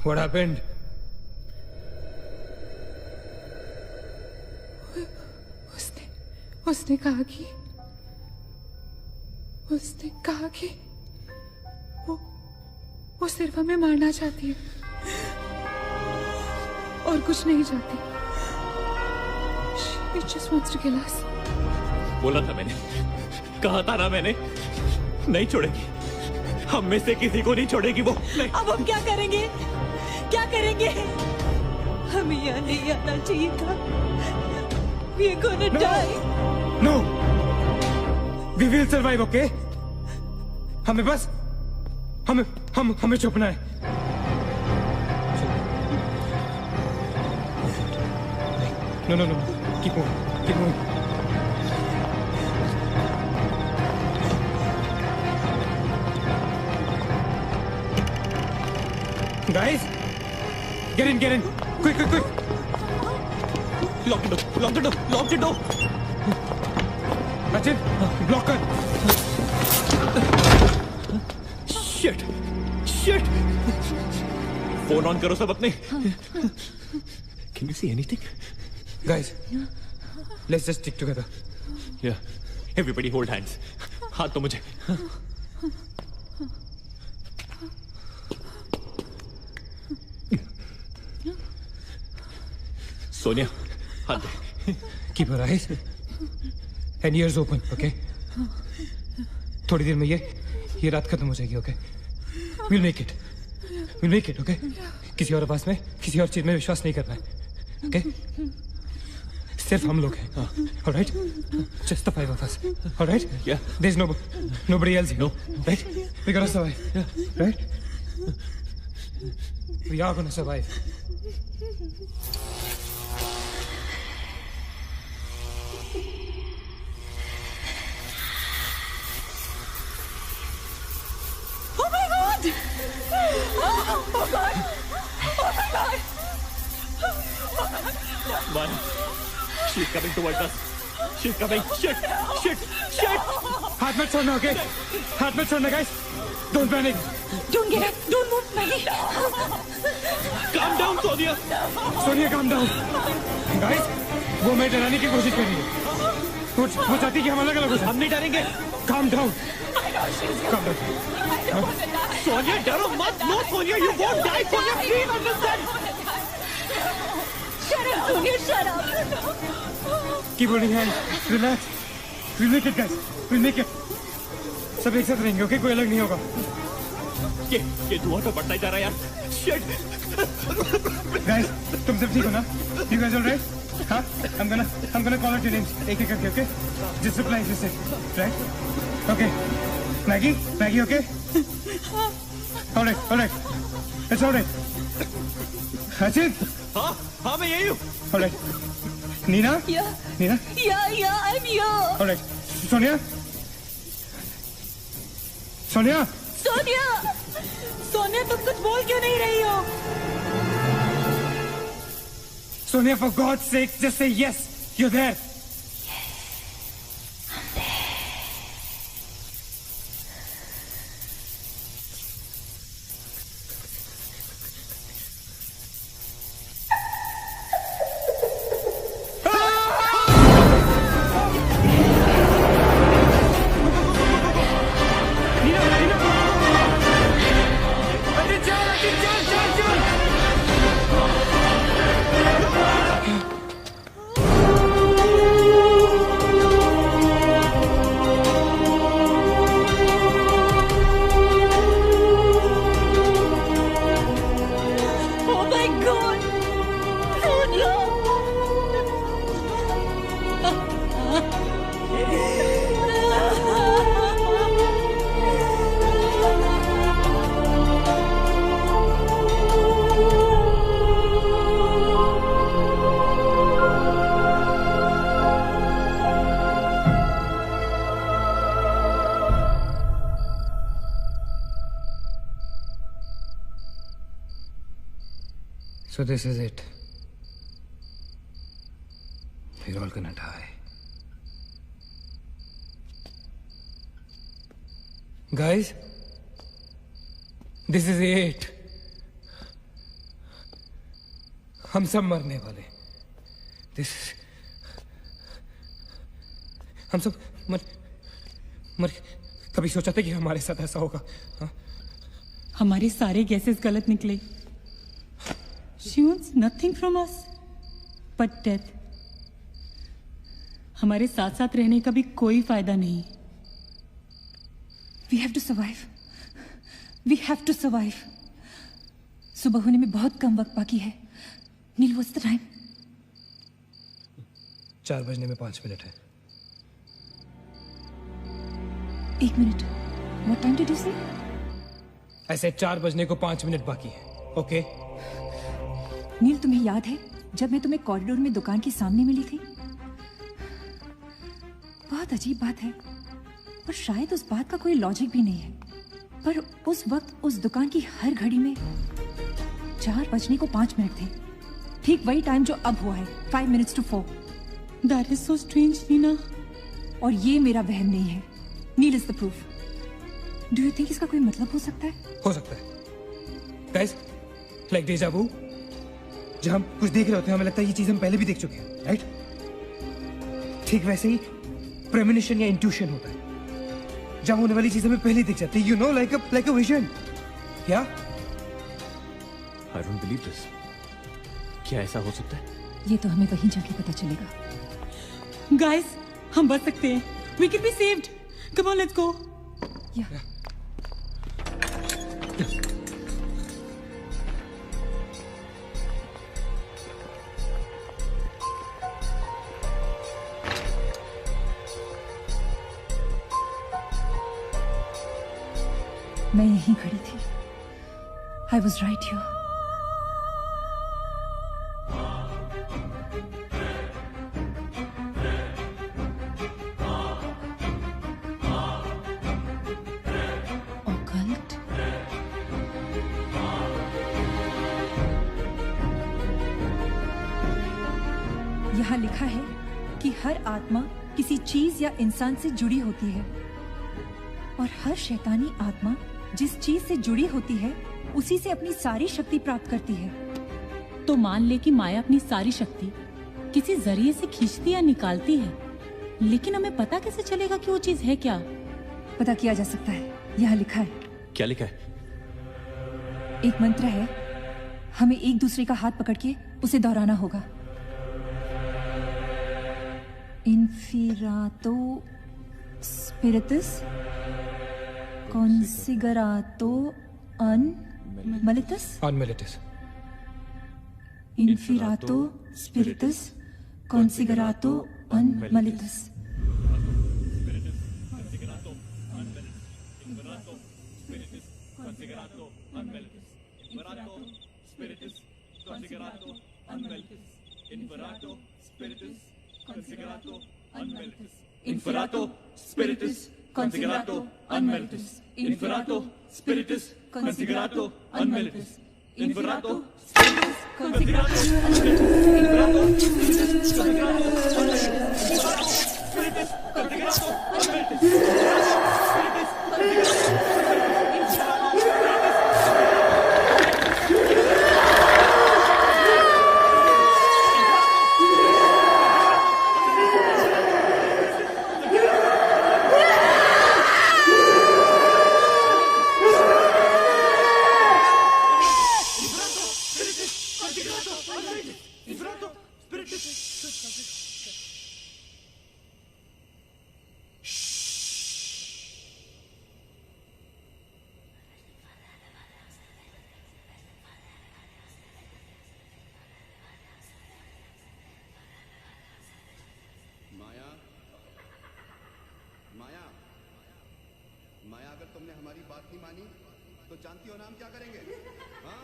What happened? उसने कहा कि वो सिर्फ हमें मारना चाहती है और कुछ नहीं चाहती। She just wants to kill us. बोला था मैंने, कहा था ना मैंने, नहीं छोड़ेगी, हम में से किसी को नहीं छोड़ेगी वो। नहीं। अब हम क्या करेंगे? क्या करेंगे? हमें यहाँ नहीं आना चाहिए था। We are gonna die. No. We will survive, okay? हमें बस हमें छुपना है। No. Keep moving. Guys, get in. Quick. Lock the door. Rachit, block कर। Shit. Phone on करो सब अपने। Can you see anything? Guys, let's just stick together. Yeah. Everybody hold hands. हाथ तो मुझे। सोनिया, हाथ दे। Keep your eyes and ears open, okay? थोड़ी देर में ये रात खत्म हो जाएगी, okay? We'll make it, okay? किसी और आवाज में, किसी और चीज में विश्वास नहीं करना है, okay? सिर्फ हम लोग हैं, all right? Just the 5 of us, all right? Yeah. There's nobody else here, right? We're gonna survive, right? We are gonna survive. Oh my God! Oh God! One. She's coming towards us. She's coming. Shit. हाथ मत छोड़ना, okay? हाथ मत छोड़ना, guys. Don't panic. Don't get up. Don't move, Maggie. Calm down, Sonia. Sonia, calm down. Guys, वो मैं डराने की कोशिश कर रही है। वो चाहती कि हम अलग अलग हो जाएं। हम नहीं डरेंगे। Calm down. Calm down. Sonia, डरो मत. No, Sonia, you won't die. Sonia, please understand. Shut up, Sonia. Shut up. Keep holding hands. Relax. We'll make it, guys. We'll make it. सब एक साथ रहेंगे, ओके? कोई अलग नहीं होगा। ये धुआं तो बढ़ता ही जा रहा है यार। Shit. Guys, तुम सब ठीक हो ना? You guys all right? हाँ? I'm gonna call out your names एक एक करके, okay? Just reply if you say, right? Okay. Maggie, okay? All right. It's all right. Achit? हाँ मैं यही हूँ। All right. Nina? Yeah. Nina? Yeah, I'm here. All right. Sonia? Sonia, तुम कुछ बोल क्यों नहीं रही हो? Sonia, for God's sake, just say yes. You're there. So this is it. We're all gonna die. Guys, this is it. हम सब मरने वाले. This is... हम सब मर कभी सोचा था कि हमारे साथ ऐसा होगा? हाँ? हमारे सारे गैसेस गलत निकले. She wants nothing from us but death. हमारे साथ साथ रहने का भी कोई फायदा नहीं. We have to survive. We have to survive. सुबह होने में बहुत कम वक्त बाकी है. नील, what's the time? 4 बजने में 5 मिनट है. 1 minute. What time did you say? ऐसे 4 बजने को 5 मिनट बाकी है. ओके? नील, तुम्हें याद है जब मैं तुम्हें कॉरिडोर में दुकान के सामने मिली थी? बहुत अजीब बात है और शायद उस बात का कोई लॉजिक भी नहीं है, पर उस वक्त उस दुकान की हर घड़ी में 4 बजने को 5 मिनट थे. ठीक वही टाइम जो अब हुआ है, 5 minutes to 4. That is so strange, Neena. और ये मेरा वहम नहीं है. Neel is the proof. Do you think इसका कोई मतलब हो सकता है? हो सकता है. Guys, like deja vu. जब हम कुछ देख रहे होते हैं हमें लगता है ये चीज हम पहले भी देख चुके हैं, राइट? ठीक वैसे ही प्रेमोनिशन या इंट्यूशन होता है. जब होने वाली चीज हमें पहले दिख जाती है, you know, like a vision. या? I don't believe this. क्या ऐसा हो सकता है? ये तो हमें वहीं जाके पता चलेगा. Guys, हम बच सकते हैं. We can be saved. Come on, let's go. Yeah. मैं यहीं खड़ी थी. I was right here. Occult? यहाँ लिखा है कि हर आत्मा किसी चीज या इंसान से जुड़ी होती है, और हर शैतानी आत्मा जिस चीज से जुड़ी होती है उसी से अपनी सारी शक्ति प्राप्त करती है। तो मान ले कि माया अपनी सारी शक्ति किसी जरिए से खींचती या निकालती है, लेकिन हमें पता कैसे चलेगा कि वो चीज है क्या? पता किया जा सकता है, यहाँ लिखा है। क्या लिखा है? एक मंत्र है, हमें एक दूसरे का हाथ पकड़ के उसे दोहराना होगा। इन्फिरातो स्पिरिटस कॉन्सिगरातो अनमिलिटस। इन्फिरातो स्पिरिटस कॉन्सिगरातो अनमिलिटस। Inferato spiritus considerato unmeritus. Inferato spiritus considerato unmeritus. Inferato spiritus considerato unmeritus. Inferato spiritus considerato unmeritus. Inferato spiritus considerato unmeritus. Spiritus माया, अगर तुमने हमारी बात नहीं मानी तो जानती हो ना हम क्या करेंगे? हाँ?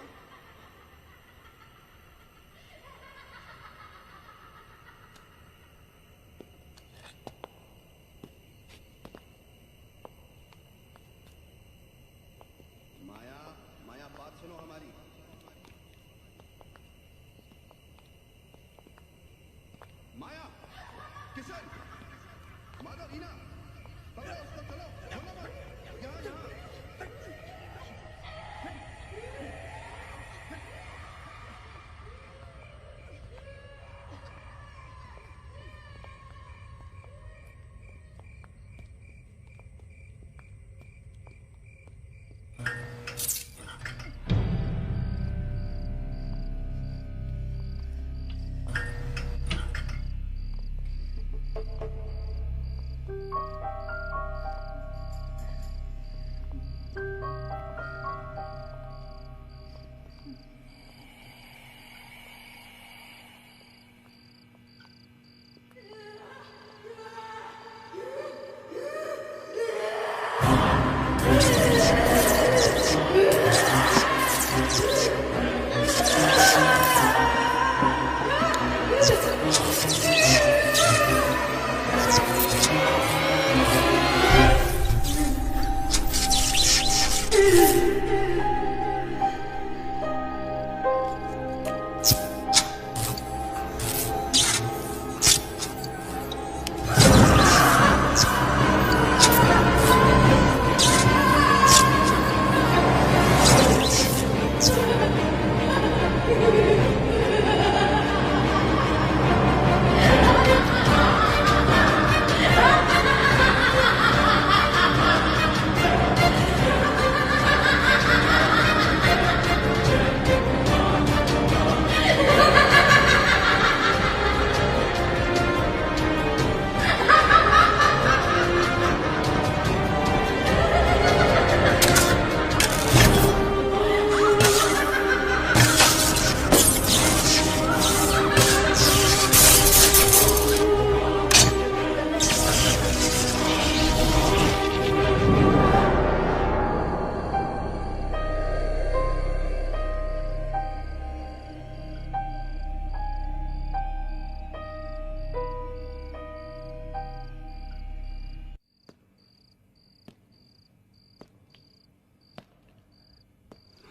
माया, माया बात सुनो हमारी। माया, किशन, माधव, रीना, पकड़ो उसको, चलो, बोलो मत, यहाँ यहाँ।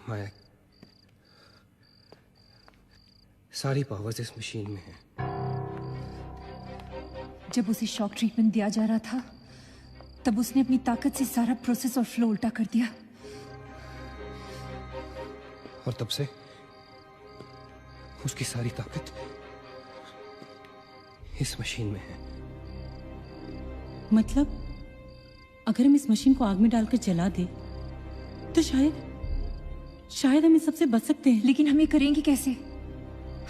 माया, सारी पावर्स इस मशीन में है। जब उसे शॉक ट्रीटमेंट दिया जा रहा था तब उसने अपनी ताकत से सारा प्रोसेस और फ्लो उल्टा कर दिया। और तब से उसकी सारी ताकत इस मशीन में है। मतलब अगर हम इस मशीन को आग में डालकर जला दे तो शायद हम इस सबसे बच सकते हैं। लेकिन हम ये करेंगे कैसे?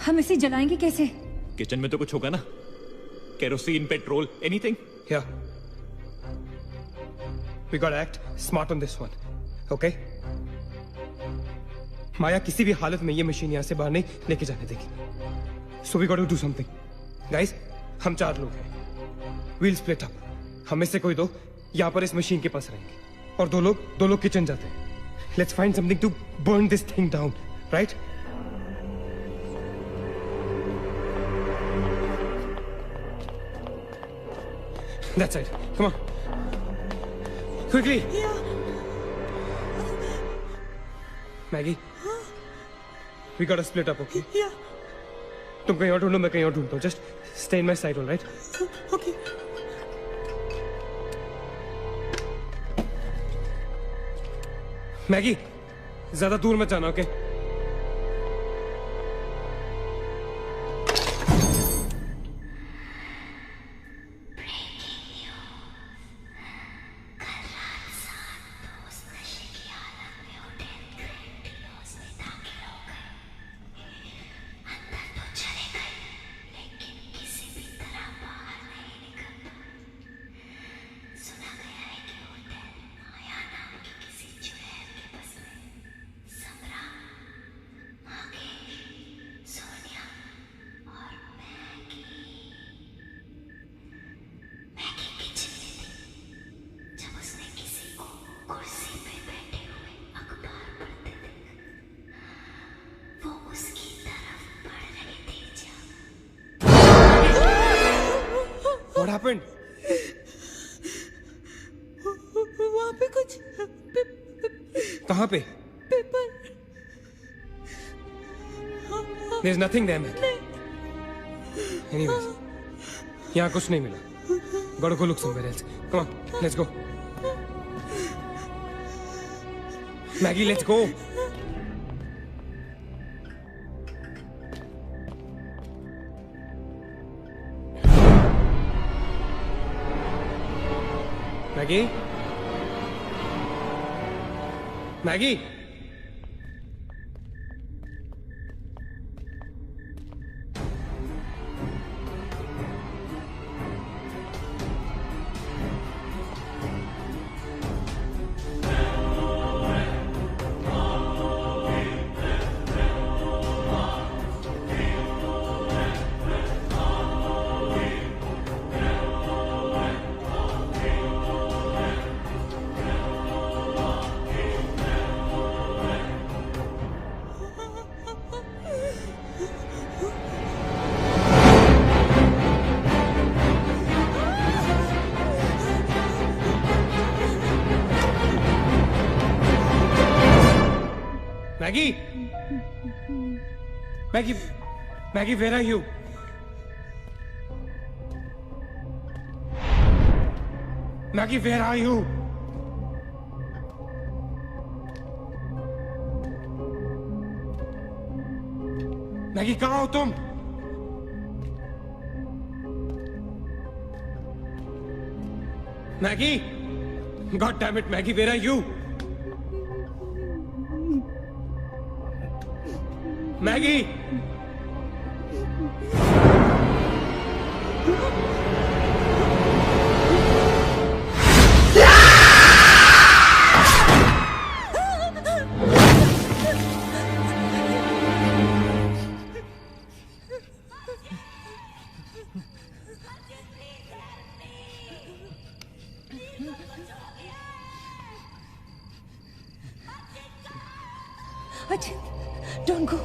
हम इसे जलाएंगे कैसे? किचन में तो कुछ होगा ना, kerosene, petrol, anything. Yeah. We gotta act smart on this one, okay? माया किसी भी हालत में ये मशीन यहाँ से बाहर नहीं लेके जाने देगी। So we gotta do something, guys. हम 4 लोग हैं। We'll split up. हमें से कोई 2 यहाँ पर इस मशीन के पास रहेंगे और 2 लोग किचन जाते हैं। Let's find something to burn this thing down, right? That's it. Come on. Quickly. Yeah. Maggie. We gotta split up, okay? Yeah. तुम कहीं और ढूंढो, मैं कहीं और ढूंढता हूँ. Just stay in my side, all right? Okay. Maggi, ज्यादा दूर मत जाना, ओके? What happened? वहाँ पे कुछ कहाँ पे? Paper. There's nothing there, man. Anyways, यहाँ कुछ नहीं मिला. Gotta go look somewhere else. Come on, let's go. Maggie, let's go. Maggie? Maggie? Maggie? Maggie, where are you? Maggie, where are you? Maggie, कहाँ हो तुम? Maggie? God damn it, Maggie, where are you? Maggie! Ajit, don't go.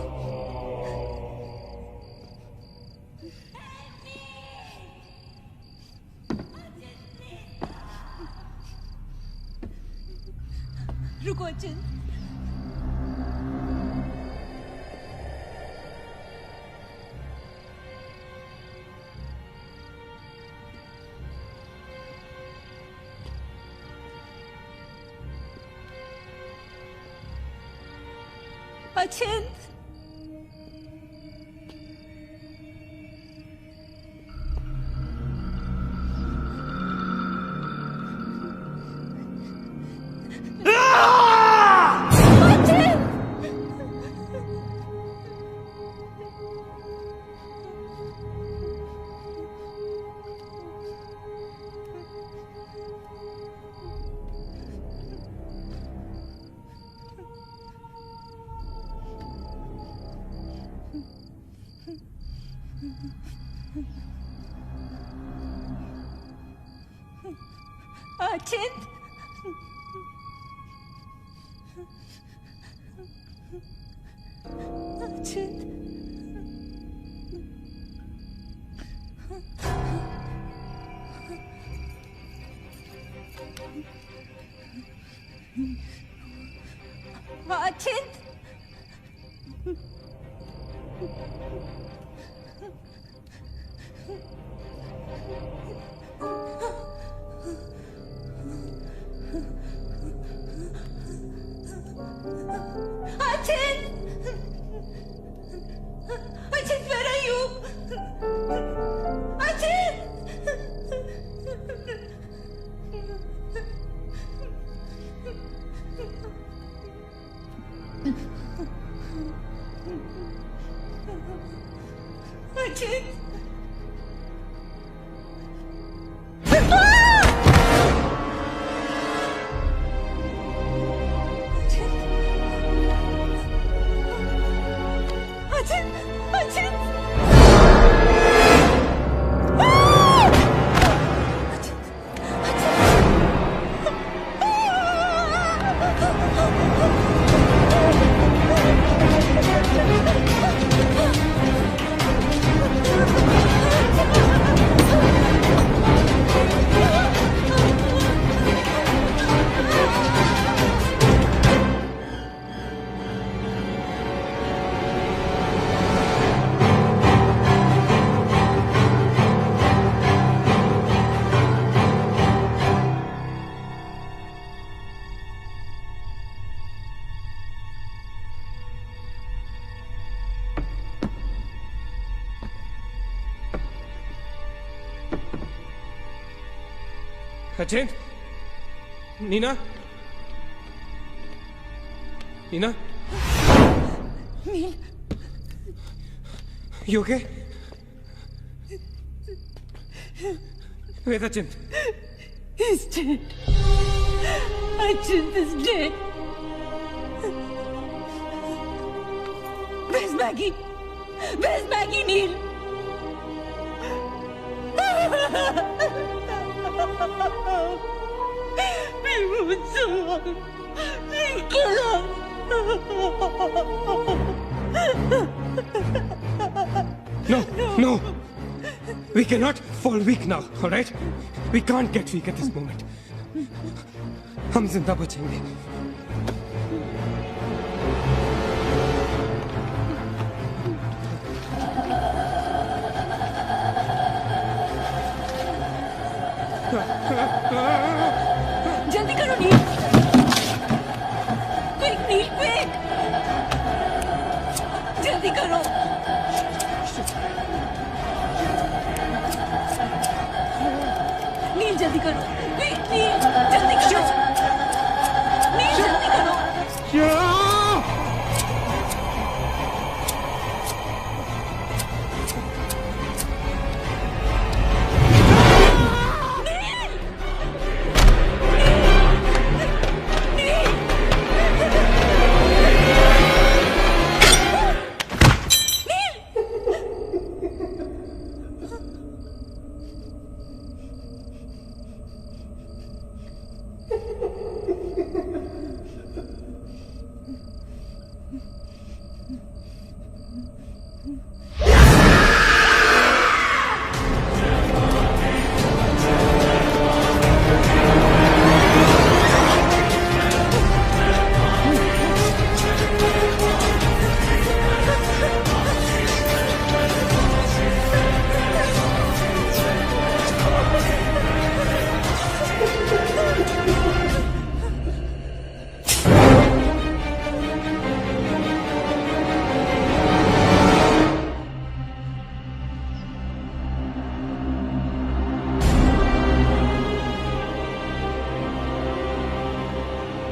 रुको अचित। अचिंत अचिंत अचिंत अचिंत अचिंत, नीना, नीना, नील, you okay? Where's Achint? He's dead. Achint is dead. Where's Maggie? Where's Maggie, Neil? He won't survive. He'll kill us. No, no. We cannot fall weak now, all right? We can't get weak at this moment. हम जिंदा बचेंगे. जल्दी करो नील. Quick नील, quick. जल्दी करो. नील जल्दी करो. Quick नील, जल्दी करो. नील जल्दी करो.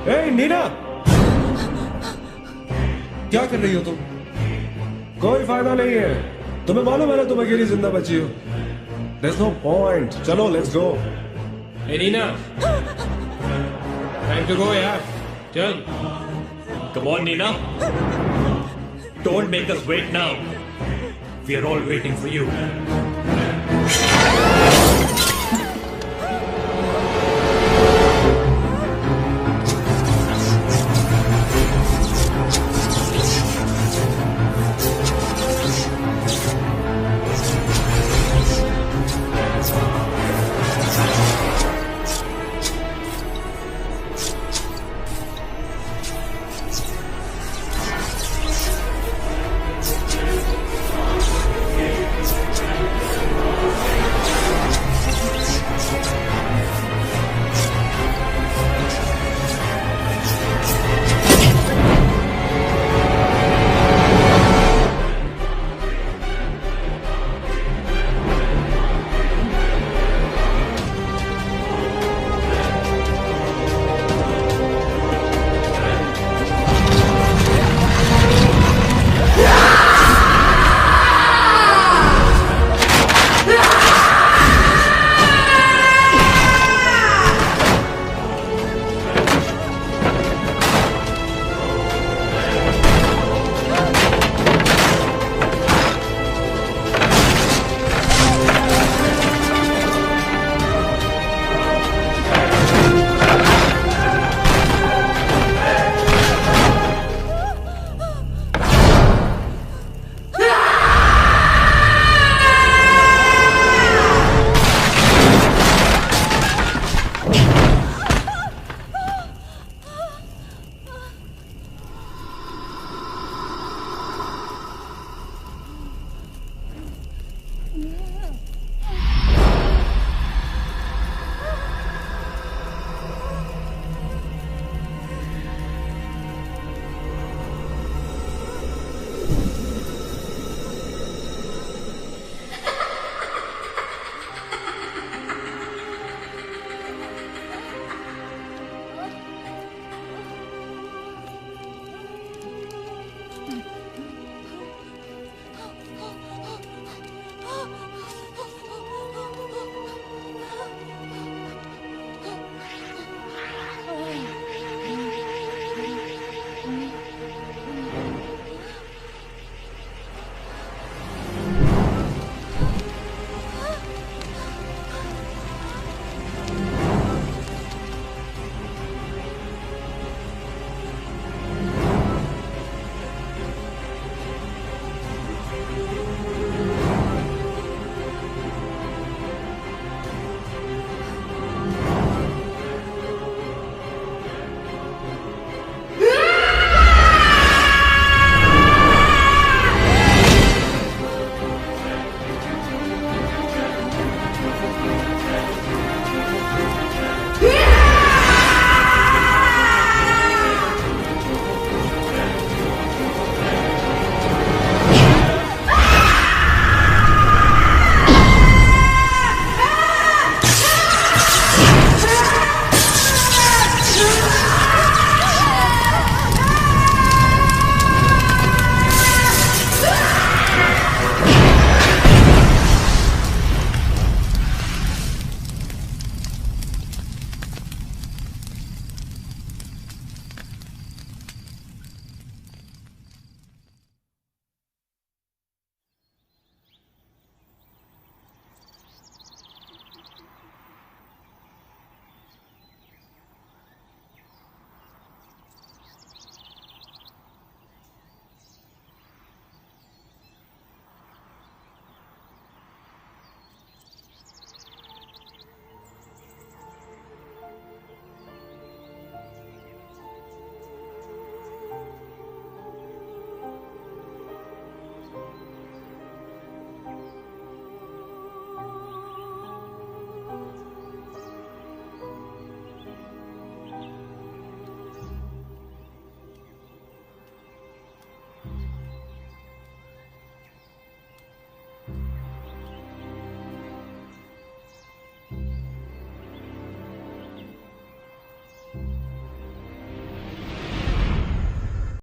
ए नीना, क्या कर रही हो तुम? कोई फायदा नहीं है, तुम्हें मालूम है ना तुम अकेली जिंदा बची हो। There's no point. चलो लेट्स गो। ए नीना, टाइम टू गो यार, चल। Come on, Nina. Don't make us wait now. We are all waiting for you.